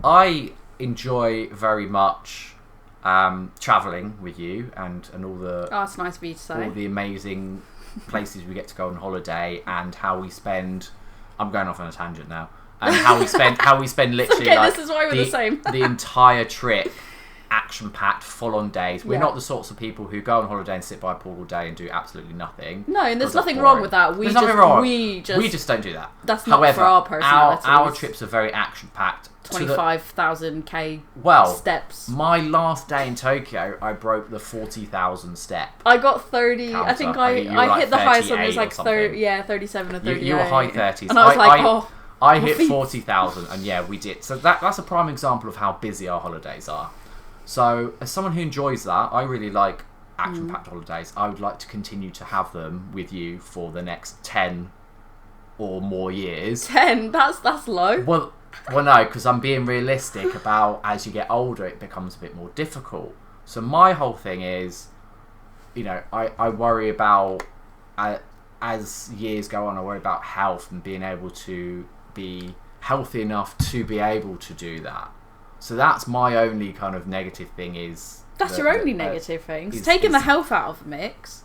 I enjoy very much travelling with you and all the it's nice of you to say. All the amazing places we get to go on holiday, and how we spend... I'm going off on a tangent now. And how we spend literally this is why we're the same. The entire trip, action-packed, full-on days. We're not the sorts of people who go on holiday and sit by a pool all day and do absolutely nothing. No, and there's nothing wrong with that. There's nothing wrong. We just don't do that. That's not for our personalities. Our trips are very action-packed. 25,000 steps. My last day in Tokyo, I broke the 40,000 step. I got 30. Counter. I think I hit the highest one. It was like 30. Yeah, 37 or 38. You were high 30s. And I was like, I hit 40,000, and yeah, we did. So that's a prime example of how busy our holidays are. So as someone who enjoys that, I really like action-packed holidays. I would like to continue to have them with you for the next 10 or more years. 10? That's low. Well, no, because I'm being realistic about as you get older, it becomes a bit more difficult. So my whole thing is, I worry about, as years go on, I worry about health and being able to be healthy enough to be able to do that. So that's my only kind of negative thing is... That's your only negative thing. Taking the health out of the mix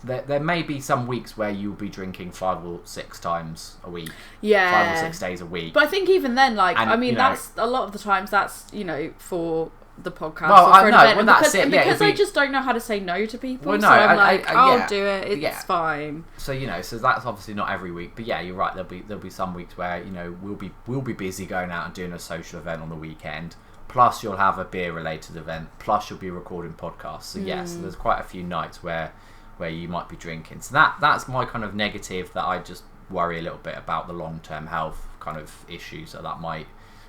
there may be some weeks where you'll be drinking 5 or 6 times a week. Yeah. 5 or 6 days a week. But I think even then, that's a lot of the times that's, for the podcast or for an event. Well, that's it. Because I just don't know how to say no to people. Well, no, so I'll do it. It's fine. So so that's obviously not every week, but yeah, you're right. There'll be some weeks where we'll be busy going out and doing a social event on the weekend. Plus, you'll have a beer-related event. Plus, you'll be recording podcasts. So yes, there's quite a few nights where you might be drinking. So that's my kind of negative, that I just worry a little bit about the long-term health kind of issues that might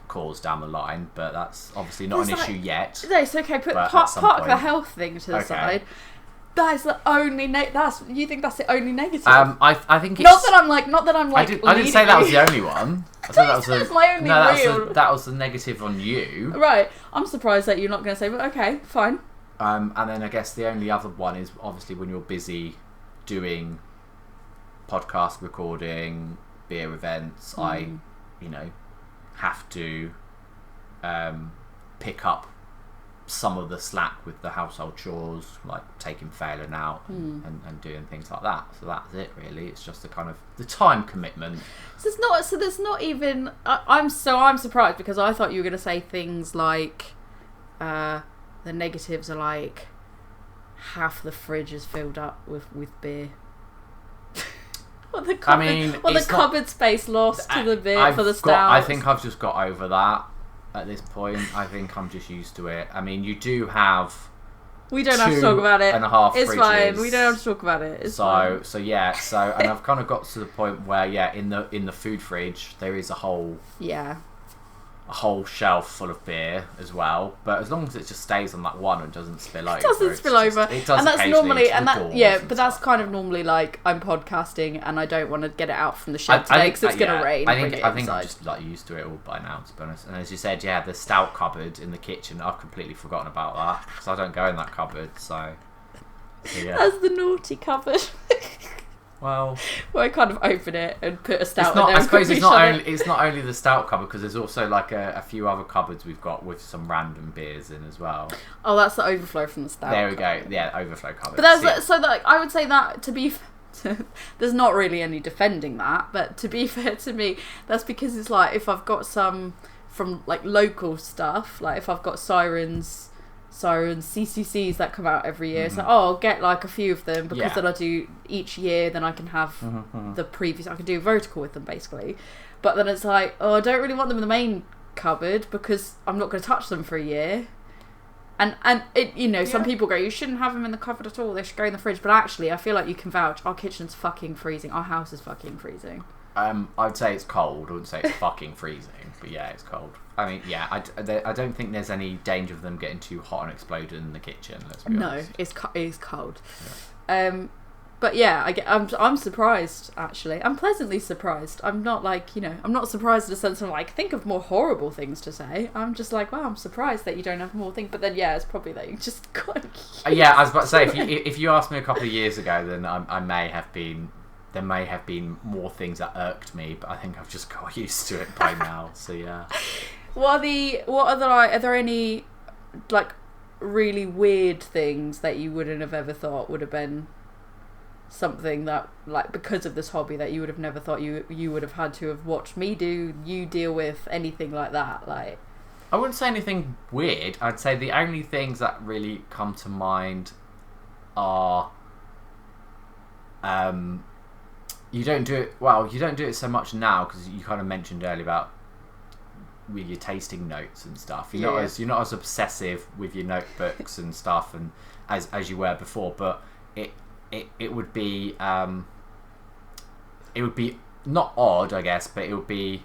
cause down the line. But that's obviously not an issue yet. No, it's okay. Put part of the health thing to the side. That is the only you think that's the only negative? I think it's not that I'm like. I didn't say that was the only one. I said that was my only real. That was the negative on you. Right. I'm surprised that you're not going to say, but okay, fine. And then I guess the only other one is obviously when you're busy doing podcast recording, beer events. I have to pick up some of the slack with the household chores, like taking Phelan out and doing things like that. So that's it, really. It's just the kind of the time commitment. So there's not even. I'm surprised, because I thought you were going to say things like the negatives are like half the fridge is filled up with beer. The cupboard space lost to the beer for the stout. I think I've just got over that at this point. I think I'm just used to it. I mean, you do have. We don't have to talk about it. 2.5 It's fridges. fine. We don't have to talk about it. It's fine. And I've kind of got to the point where in the food fridge there is a whole shelf full of beer as well. But as long as it just stays on that one and doesn't spill over. It doesn't spill over. It does, and that's normally but that's kind of normally like I'm podcasting and I don't want to get it out from the shed today because it's going to rain. I think I'm just like used to it all by now, to be honest. And as you said, the stout cupboard in the kitchen, I've completely forgotten about that because I don't go in that cupboard. So yeah. That's the naughty cupboard. Well, I kind of open it and put a stout in there. I suppose it's not only the stout cupboard, because there's also like a few other cupboards we've got with some random beers in as well. Oh, that's the overflow from the stout. There we go. Yeah, overflow cupboard. But I would say that to be. There's not really any defending that, but to be fair to me, that's because it's like if I've got some from like local stuff, like if I've got Sirens CCCs that come out every year. So I'll get like a few of them because then I do each year. Then I can have the previous. I can do vertical with them basically. But then it's like, I don't really want them in the main cupboard because I'm not going to touch them for a year. And it, some people go, you shouldn't have them in the cupboard at all. They should go in the fridge. But actually, I feel like you can vouch. Our kitchen's fucking freezing. Our house is fucking freezing. I'd say it's cold. I wouldn't say it's fucking freezing, but yeah, it's cold. I mean, I don't think there's any danger of them getting too hot and exploding in the kitchen. Let's be honest. No, it's cold. Yeah. But yeah, I'm surprised actually. I'm pleasantly surprised. I'm not like I'm not surprised in a sense of like think of more horrible things to say. I'm just like, wow, I'm surprised that you don't have more things. But then it's probably that you just got. Yeah, I was about to say if you asked me a couple of years ago, then I may have been. There may have been more things that irked me, but I think I've just got used to it by now. So yeah. Are there any like really weird things that you wouldn't have ever thought would have been something that like because of this hobby that you would have never thought you would have had to have watched me do, you deal with, anything like that? Like, I wouldn't say anything weird. I'd say the only things that really come to mind are you don't do it so much now because you kind of mentioned earlier about with your tasting notes and stuff. You're not as obsessive with your notebooks and stuff and as you were before, but it would be not odd, I guess, but it would be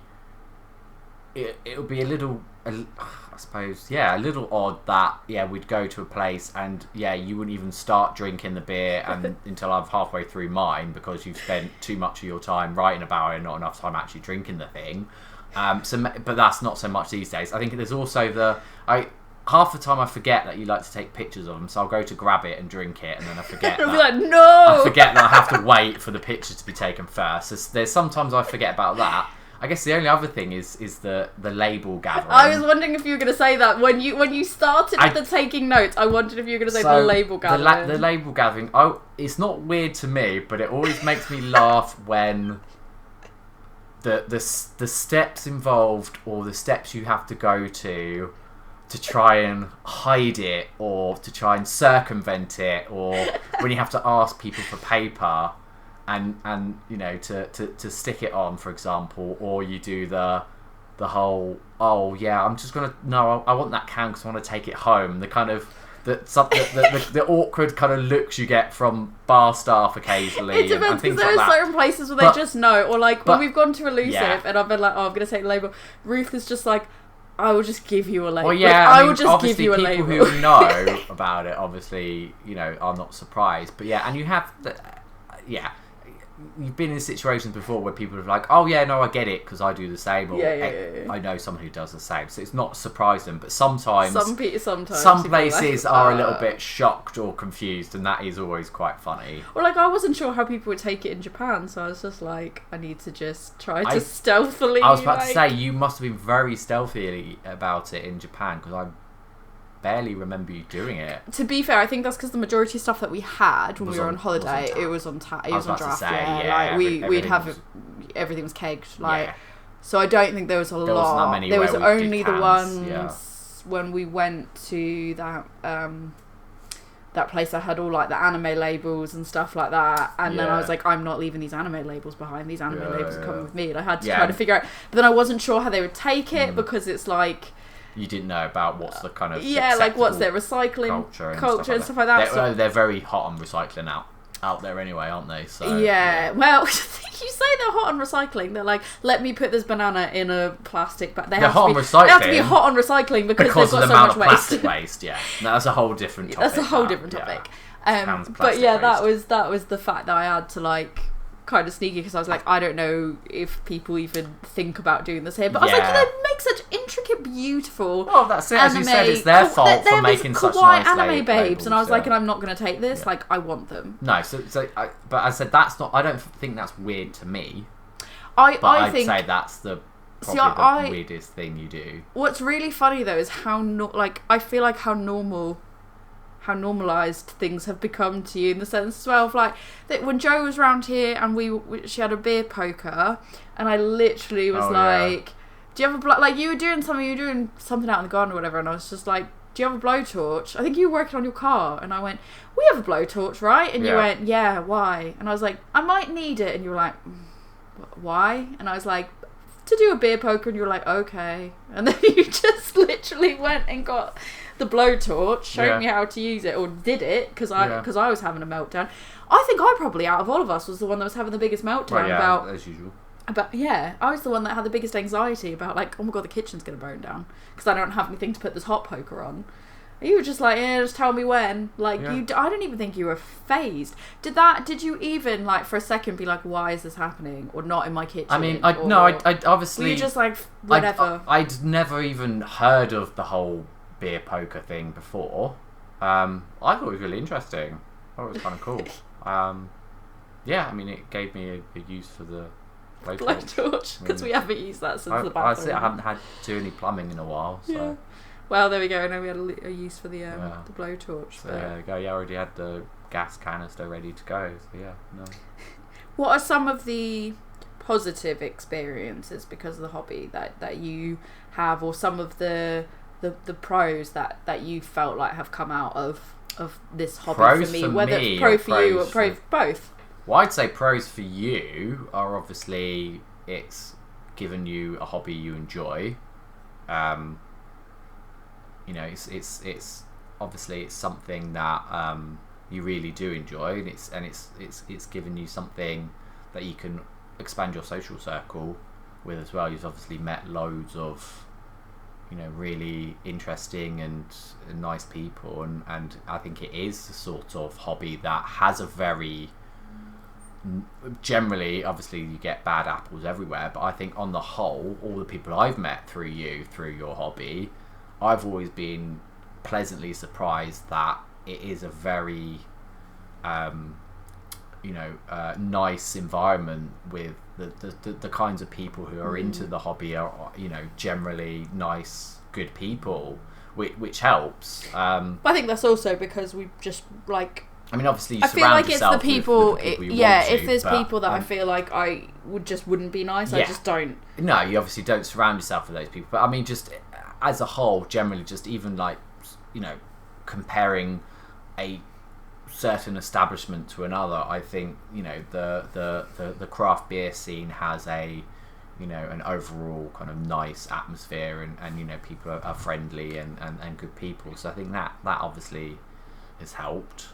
a little I suppose a little odd that we'd go to a place and you wouldn't even start drinking the beer and until I'm halfway through mine because you've spent too much of your time writing about it and not enough time actually drinking the thing. But that's not so much these days. I think there's also half the time I forget that you like to take pictures of them, so I'll go to grab it and drink it, and then I forget I forget that I have to wait for the picture to be taken first. There's sometimes I forget about that, I guess the only other thing is the label gathering. I was wondering if you were going to say that when you started with the taking notes. I wondered if you were going to say the label gathering. The label gathering. It's not weird to me, but it always makes me laugh when the steps involved or the steps you have to go to try and hide it or to try and circumvent it, or when you have to ask people for paper and to stick it on, for example, or you do the whole I'm just gonna I want that can because I want to take it home. The kind of the awkward kind of looks you get from bar staff occasionally. It depends, because there are certain places where they just know, or like when we've gone to Elusive and I've been like, I'm gonna take the label. Ruth is just like, I will just give you a label. Well, I will just give you a label. People who know about it, obviously, are not surprised. But and you have you've been in situations before where people are like, oh yeah, no, I get it because I do the same, or I know someone who does the same, so it's not surprising. But sometimes some places are a little bit shocked or confused, and that is always quite funny. Well, like, I wasn't sure how people would take it in Japan, so I was just like, I need to just try to stealthily. I was about to say, you must have been very stealthy about it in Japan, because I barely remember you doing it. To be fair, I think that's because the majority of stuff that we had when we were on holiday, it was on draft. We'd have everything was kegged. So I don't think there was a lot. There was only the ones when we went to that place that had all like the anime labels and stuff like that, and then I was like, I'm not leaving these anime labels behind. These anime labels are coming with me, and I had to try to figure out. But then I wasn't sure how they would take it, because it's like, you didn't know about what's the kind of like what's their recycling culture and stuff like that. They're very hot on recycling out there anyway, aren't they? So well, you say they're hot on recycling. They're like, let me put this banana in a plastic bag. They have to be hot on recycling because they've got so much plastic waste. No, that's a whole different topic. That's a whole different topic. But that was the fact that I had to like kind of sneaky, because I was like, I don't know if people even think about doing this here, but I was like, they make such intricate, beautiful. Well, that's it. As you said, it's their fault for making such nice anime babes, and I was like, and I'm not going to take this. Like, I want them. No, but I said that's not. I don't think that's weird to me. I think say that's probably the weirdest thing you do. What's really funny though is how I feel like how normalised things have become to you, in the sense as well of like that when Joe was around here and she had a beer poker, and I literally was do you have a like you were doing something out in the garden or whatever, and I was just like, do you have a blowtorch? I think you were working on your car, and I went, we have a blowtorch, right? And you went, yeah, why? And I was like, I might need it, and you were like, why? And I was like, to do a beer poker, and you were like, okay. And then you just literally went and got the blowtorch, showed me how to use it, or did it, because I was having a meltdown. I think I probably, out of all of us, was the one that was having the biggest meltdown about, as usual. I was the one that had the biggest anxiety about like, oh my god, the kitchen's going to burn down because I don't have anything to put this hot poker on. You were just like, just tell me when. Like, I don't even think you were phased. Did you even, like, for a second be like, why is this happening? Or not in my kitchen? I mean, I obviously... Were you just like, whatever? I'd never even heard of the whole beer poker thing before. I thought it was really interesting. I thought it was kind of cool. I mean, it gave me a use for the blowtorch, because we haven't used that since the bathroom. I haven't had to do any plumbing in a while, so... Yeah. Well, there we go. Now we had a use for the blowtorch. So there you go. I already had the gas canister ready to go. So What are some of the positive experiences because of the hobby that you have, or some of the pros that you felt like have come out of this hobby pros for me? Whether it's pro for you or pro for both. Well, I'd say pros for you are obviously it's given you a hobby you enjoy. It's obviously it's something that you really do enjoy, and it's given you something that you can expand your social circle with as well. You've obviously met loads of really interesting and nice people, and I think it is the sort of hobby that has a very generally, obviously you get bad apples everywhere, but I think on the whole, all the people I've met through your hobby, I've always been pleasantly surprised that it is a very nice environment with the kinds of people who are into the hobby are, generally nice, good people, which helps. But I think that's also because we just like. I mean, obviously, you I feel like it's the people. With the people if there's people that I feel like I wouldn't be nice, I just don't. No, you obviously don't surround yourself with those people. But I mean, just as a whole, generally, just even like, comparing a certain establishment to another, I think the craft beer scene has an overall kind of nice atmosphere, and people are friendly and good people. So I think that obviously has helped.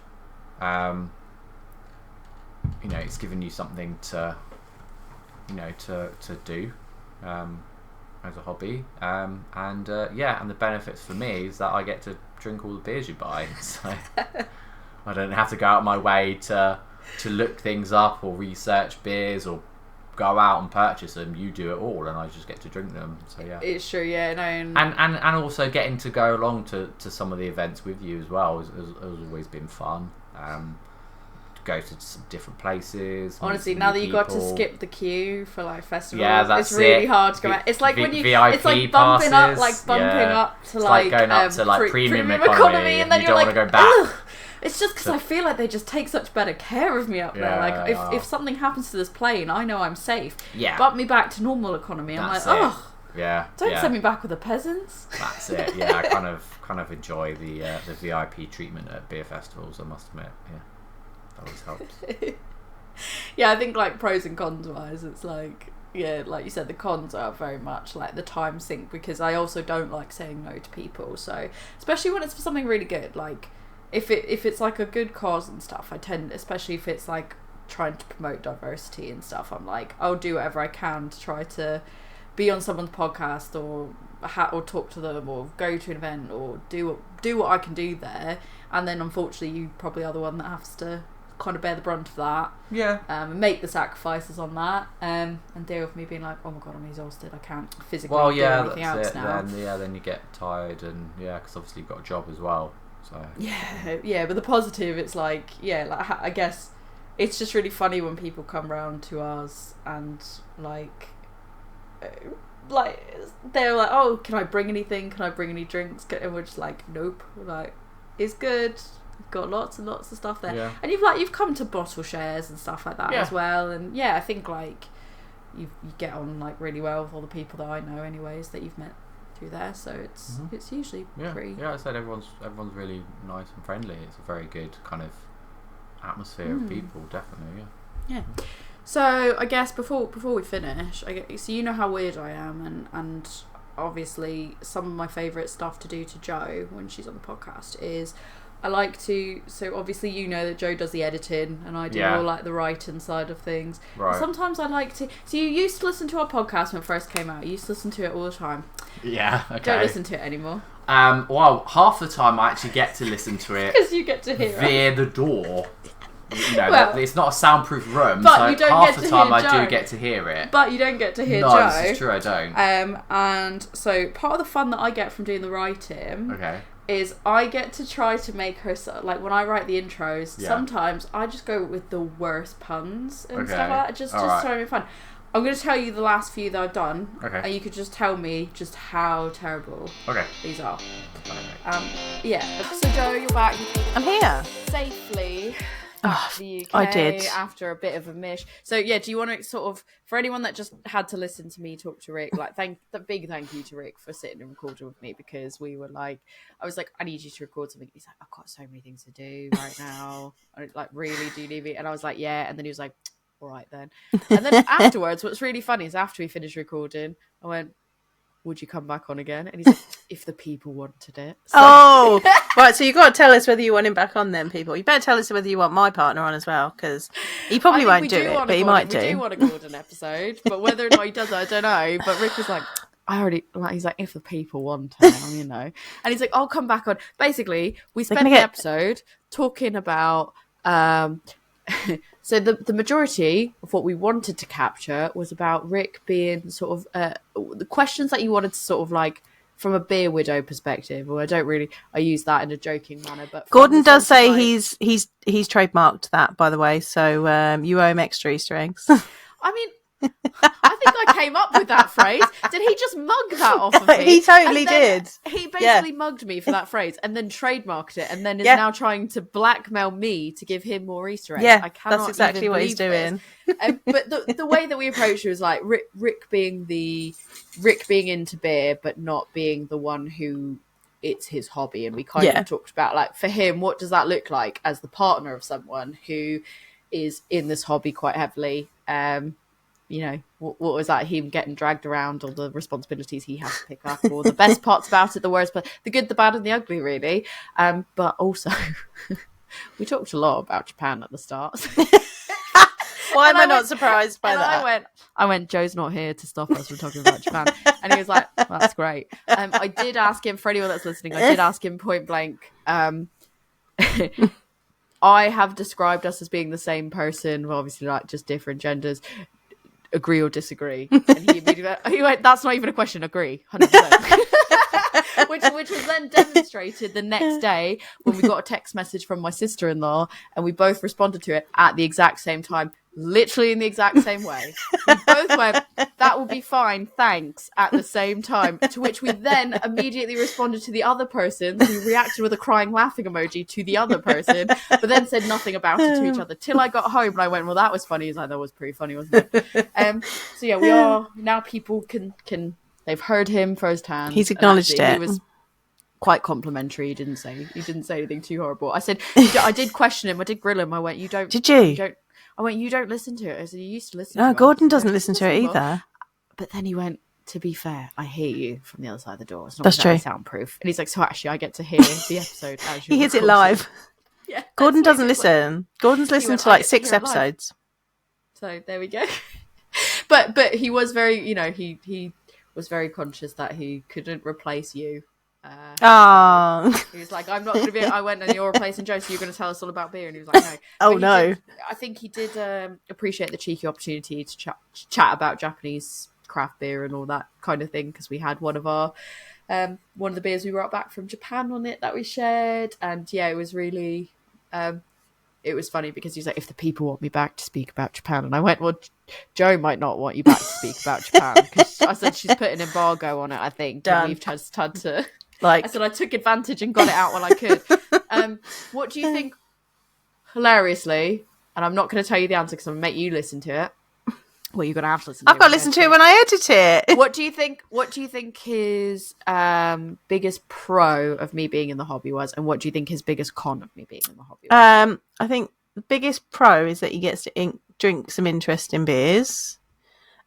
It's given you something to do as a hobby, and the benefits for me is that I get to drink all the beers you buy, so I don't have to go out my way to look things up or research beers or go out and purchase them. You do it all, and I just get to drink them. So yeah, it's true. Yeah, no, and also getting to go along to some of the events with you as well has always been fun. Go to some different places. Honestly, now that you got to skip the queue for like festivals, that's it's really hard to go out. It's like when you, VIP it's like passes, bumping up to it's like going up to like premium economy, and then you you're don't like, want to go back. ugh. It's just because I feel like they just take such better care of me up there. Like if something happens to this plane, I know I'm safe. Yeah. Bump me back to normal economy. I'm like, oh. Yeah. Don't send me back with the peasants. That's it. Yeah, I kind of enjoy the VIP treatment at beer festivals, I must admit. Yeah. That always helps. Yeah, I think like pros and cons wise, it's like, yeah, like you said, the cons are very much like the time sink, because I also don't like saying no to people. So especially when it's for something really good, like if it's like a good cause and stuff, I tend, especially if it's like trying to promote diversity and stuff, I'm like, I'll do whatever I can to try to be on someone's podcast or talk to them or go to an event or do what I can do there. And then unfortunately you probably are the one that has to kind of bear the brunt of that, and make the sacrifices on that, and deal with me being like, oh my god, I'm exhausted, I can't physically do anything else now. Then you get tired, and because obviously you've got a job as well, so but the positive, it's like, I guess it's just really funny when people come round to ours and like they're like, oh, can I bring anything, can I bring any drinks, and we're just like, nope, we're like, it's good. We've got lots and lots of stuff there, and you've come to bottle shares and stuff like that as well, and I think like you get on like really well with all the people that I know, anyways, that you've met through there. So it's usually pretty. Yeah, I said everyone's really nice and friendly. It's a very good kind of atmosphere of people, definitely. Yeah. So I guess before we finish, so you know how weird I am, and obviously some of my favourite stuff to do to Jo when she's on the podcast is I like to, so obviously you know that Jo does the editing and I do all like the writing side of things. Right. Sometimes I like to, so you used to listen to our podcast when it first came out, you used to listen to it all the time. Yeah, okay. Don't listen to it anymore. Well, half the time I actually get to listen to it because you get to hear via the door. Well, it's not a soundproof room, but so you don't half get the to time hear I Jo. do get to hear it. But you don't get to hear Jo. No, this is true, I don't. And so part of the fun that I get from doing the writing is I get to try to make her, like when I write the intros, sometimes I just go with the worst puns and stuff like that, just to make fun. I'm going to tell you the last few that I've done, and you could just tell me just how terrible these are. So Jo, you're back. I'm here. Safely. The UK I did. After a bit of a mish. So do you want to sort of, for anyone that just had to listen to me talk to Rick, like big thank you to Rick for sitting and recording with me, because we were like, I was like, I need you to record something. He's like, I've got so many things to do right now. I like really do need me. And I was like, yeah. And then he was like, all right then. And then afterwards, what's really funny is after we finished recording, I went, would you come back on again? And he's like, if the people wanted it. So. Right, so you've got to tell us whether you want him back on then, people. You better tell us whether you want my partner on as well, because he probably won't do it, but he might do. We do want a Gordon episode, but whether or not he does it, I don't know. But Rick was like, he's like, if the people want him, And he's like, I'll come back on. Basically, we spent the episode talking about... so the majority of what we wanted to capture was about Rick being sort of the questions that you wanted to sort of like from a beer widow perspective, or I use that in a joking manner. But Gordon does say he's trademarked that, by the way. So you owe him extra Easter eggs. I mean, I think I came up with that phrase. Did he just mug that off of me? He totally did. He basically mugged me for that phrase and then trademarked it, and then is now trying to blackmail me to give him more Easter eggs. Yeah, I cannot that's exactly what he's doing. But the way that we approached it was like Rick being into beer, but not being the one who it's his hobby. And we kind of talked about, like, for him, what does that look like as the partner of someone who is in this hobby quite heavily? You know, what was that, him getting dragged around, all the responsibilities he has to pick up, all the best parts about it, the worst, but the good, the bad, and the ugly, really. But also, we talked a lot about Japan at the start. Why am I not surprised by that? I went, Joe's not here to stop us from talking about Japan. And he was like, well, that's great. I did ask him, for anyone that's listening, I did ask him point blank, I have described us as being the same person, obviously, like, just different genders. Agree or disagree? And he immediately went, that's not even a question, agree, 100%. which was then demonstrated the next day when we got a text message from my sister-in-law, and we both responded to it at the exact same time, literally in the exact same way. We both went, that will be fine, thanks, at the same time, to which we then immediately responded to the other person, who reacted with a crying laughing emoji to the other person, but then said nothing about it to each other till I got home. And I went, well, that was funny. He's like, that was pretty funny, wasn't it? So yeah, we are now, people can they've heard him firsthand. He's acknowledged it. He was quite complimentary. He didn't say anything too horrible. I said, I did question him, I did grill him. I went, did you? I went, you don't listen to it. I said, you used to listen to it. No, Gordon doesn't listen to it either. But then he went, to be fair, I hear you from the other side of the door. It's not That's true. Soundproof. And he's like, so actually I get to hear the episode as he hears it live. Yeah. Gordon doesn't listen. Gordon's listened to like 6 episodes. So there we go. But he was very, he was very conscious that he couldn't replace you. He was like, I'm not going to be. I went, and you're replacing Joe, so you're going to tell us all about beer. And he was like, no. Oh no. I think he did appreciate the cheeky opportunity to chat about Japanese craft beer and all that kind of thing, because we had one of the beers we brought back from Japan on it that we shared, and yeah, it was really it was funny because he was like, if the people want me back to speak about Japan, and I went, well, Joe might not want you back to speak about Japan, because I said she's put an embargo on it, I think. Done. And we've just had to. I said I took advantage and got it out when I could. What do you think? Hilariously, and I'm not going to tell you the answer because I'm going to make you listen to it. Well, you're going to have to listen to it. I've got to listen to it when I edit it. What do you think his biggest pro of me being in the hobby was, and what do you think his biggest con of me being in the hobby was? I think the biggest pro is that he gets to drink some interesting beers.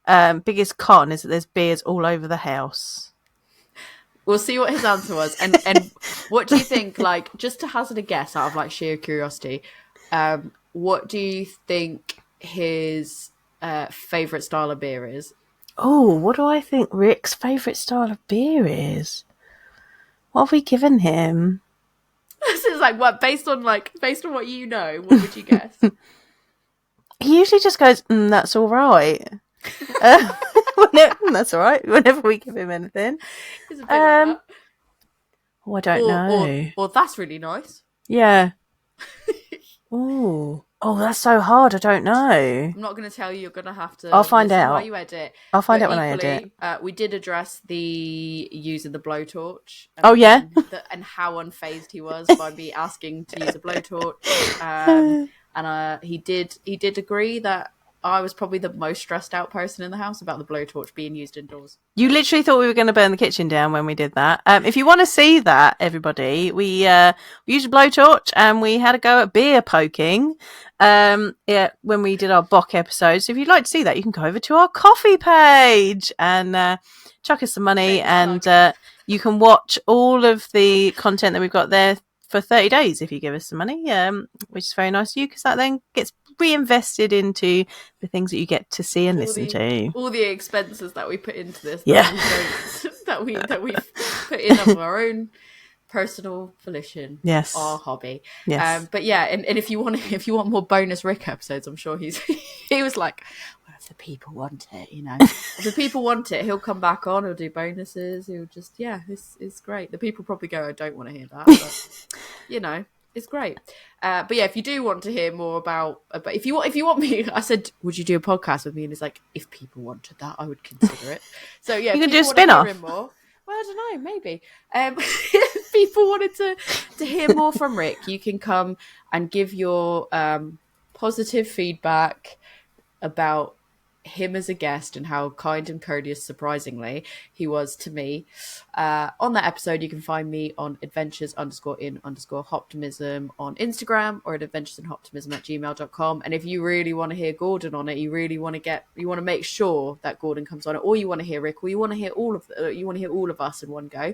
Biggest con is that there's beers all over the house. We'll see what his answer was. And what do you think, like, just to hazard a guess out of, like, sheer curiosity, what do you think his favourite style of beer is? Oh, what do I think Rick's favourite style of beer is? What have we given him? This is like, what, based on what you know, what would you guess? He usually just goes, that's all right. That's all right. Whenever we give him anything. Like I don't know. Or that's really nice. Yeah. Oh, that's so hard. I don't know. I'm not going to tell you. You're going to have to. I'll find out while you edit. I'll find out when I edit. We did address the using the blowtorch. Oh yeah. And how unfazed he was by me asking to use a blowtorch. And he did agree that I was probably the most stressed out person in the house about the blowtorch being used indoors. You literally thought we were going to burn the kitchen down when we did that. If you want to see that, everybody, we used a blowtorch and we had a go at beer poking when we did our Bock episode. So if you'd like to see that, you can go over to our coffee page and chuck us some money, and you can watch all of the content that we've got there for 30 days if you give us some money, which is very nice of you, because that then gets reinvested into the things that you get to see and listen to. All the expenses that we put into this, yeah, that we put in of our own personal volition. Yes. Our hobby. Yes. But yeah, and if you want more bonus Rick episodes, I'm sure he was like, well, if the people want it, if the people want it, he'll come back on, he'll do bonuses, he'll just, it's great. The people probably go, I don't want to hear that, but it's great. But yeah, if you do want to hear more about if you want me, I said, would you do a podcast with me? And he's like, if people wanted that, I would consider it. So yeah, you can do a spin-off. Well, I don't know, maybe. If people wanted to hear more from Rick, you can come and give your positive feedback about him as a guest and how kind and courteous, surprisingly, he was to me. On that episode, you can find me on adventures_in_optimism on Instagram, or at adventuresinoptimism@gmail.com. And if you really want to hear Gordon on it, you really want to make sure that Gordon comes on it, or you want to hear Rick, or you want to hear all of us in one go,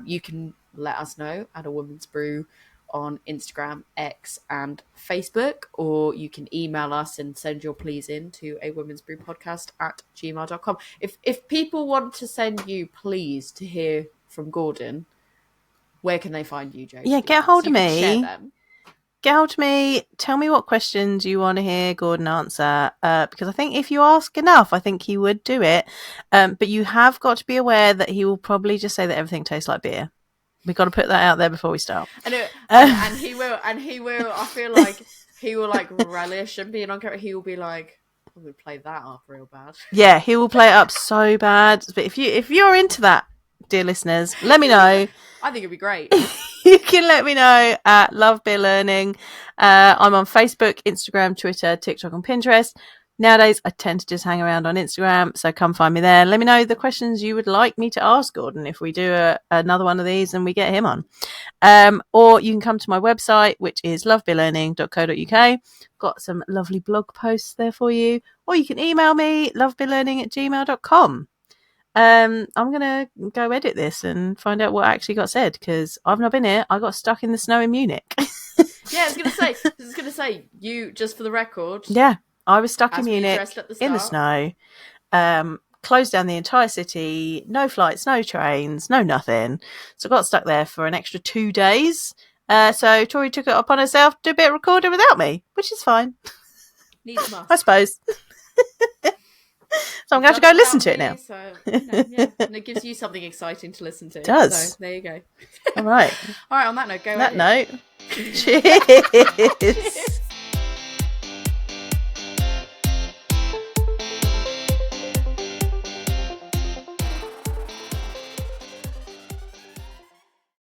you can let us know at A Woman's Brew on Instagram, X, and Facebook, or you can email us and send your pleas in to awomensbrewpodcast@gmail.com. If people want to send you pleas to hear from Gordon, where can they find you, Joe? Yeah, get hold of me. Share them. Get hold of me. Tell me what questions you want to hear Gordon answer, because I think if you ask enough, I think he would do it. But you have got to be aware that he will probably just say that everything tastes like beer. We've got to put that out there before we start. And he will. I feel like he will relish and being on camera. He will be like, I'm going to play that up real bad. Yeah, he will play it up so bad. But if you're into that, dear listeners, let me know. I think it'd be great. You can let me know at Love Beer Learning. I'm on Facebook, Instagram, Twitter, TikTok, and Pinterest. Nowadays, I tend to just hang around on Instagram, so come find me there. Let me know the questions you would like me to ask Gordon if we do another one of these and we get him on. Or you can come to my website, which is lovebeerlearning.co.uk. Got some lovely blog posts there for you. Or you can email me, lovebeerlearning@gmail.com. I'm going to go edit this and find out what actually got said, because I've not been here. I got stuck in the snow in Munich. Yeah, I was going to say, you, just for the record. Yeah. I was stuck in Munich in the snow, closed down the entire city, no flights, no trains, no nothing. So I got stuck there for an extra 2 days. So Tori took it upon herself to do a bit of recording without me, which is fine. Needs must. I suppose. So I'm going to go listen to it now. So, yeah. And it gives you something exciting to listen to. It does. So there you go. All right. All right, on that note, go On that edit. note, cheers.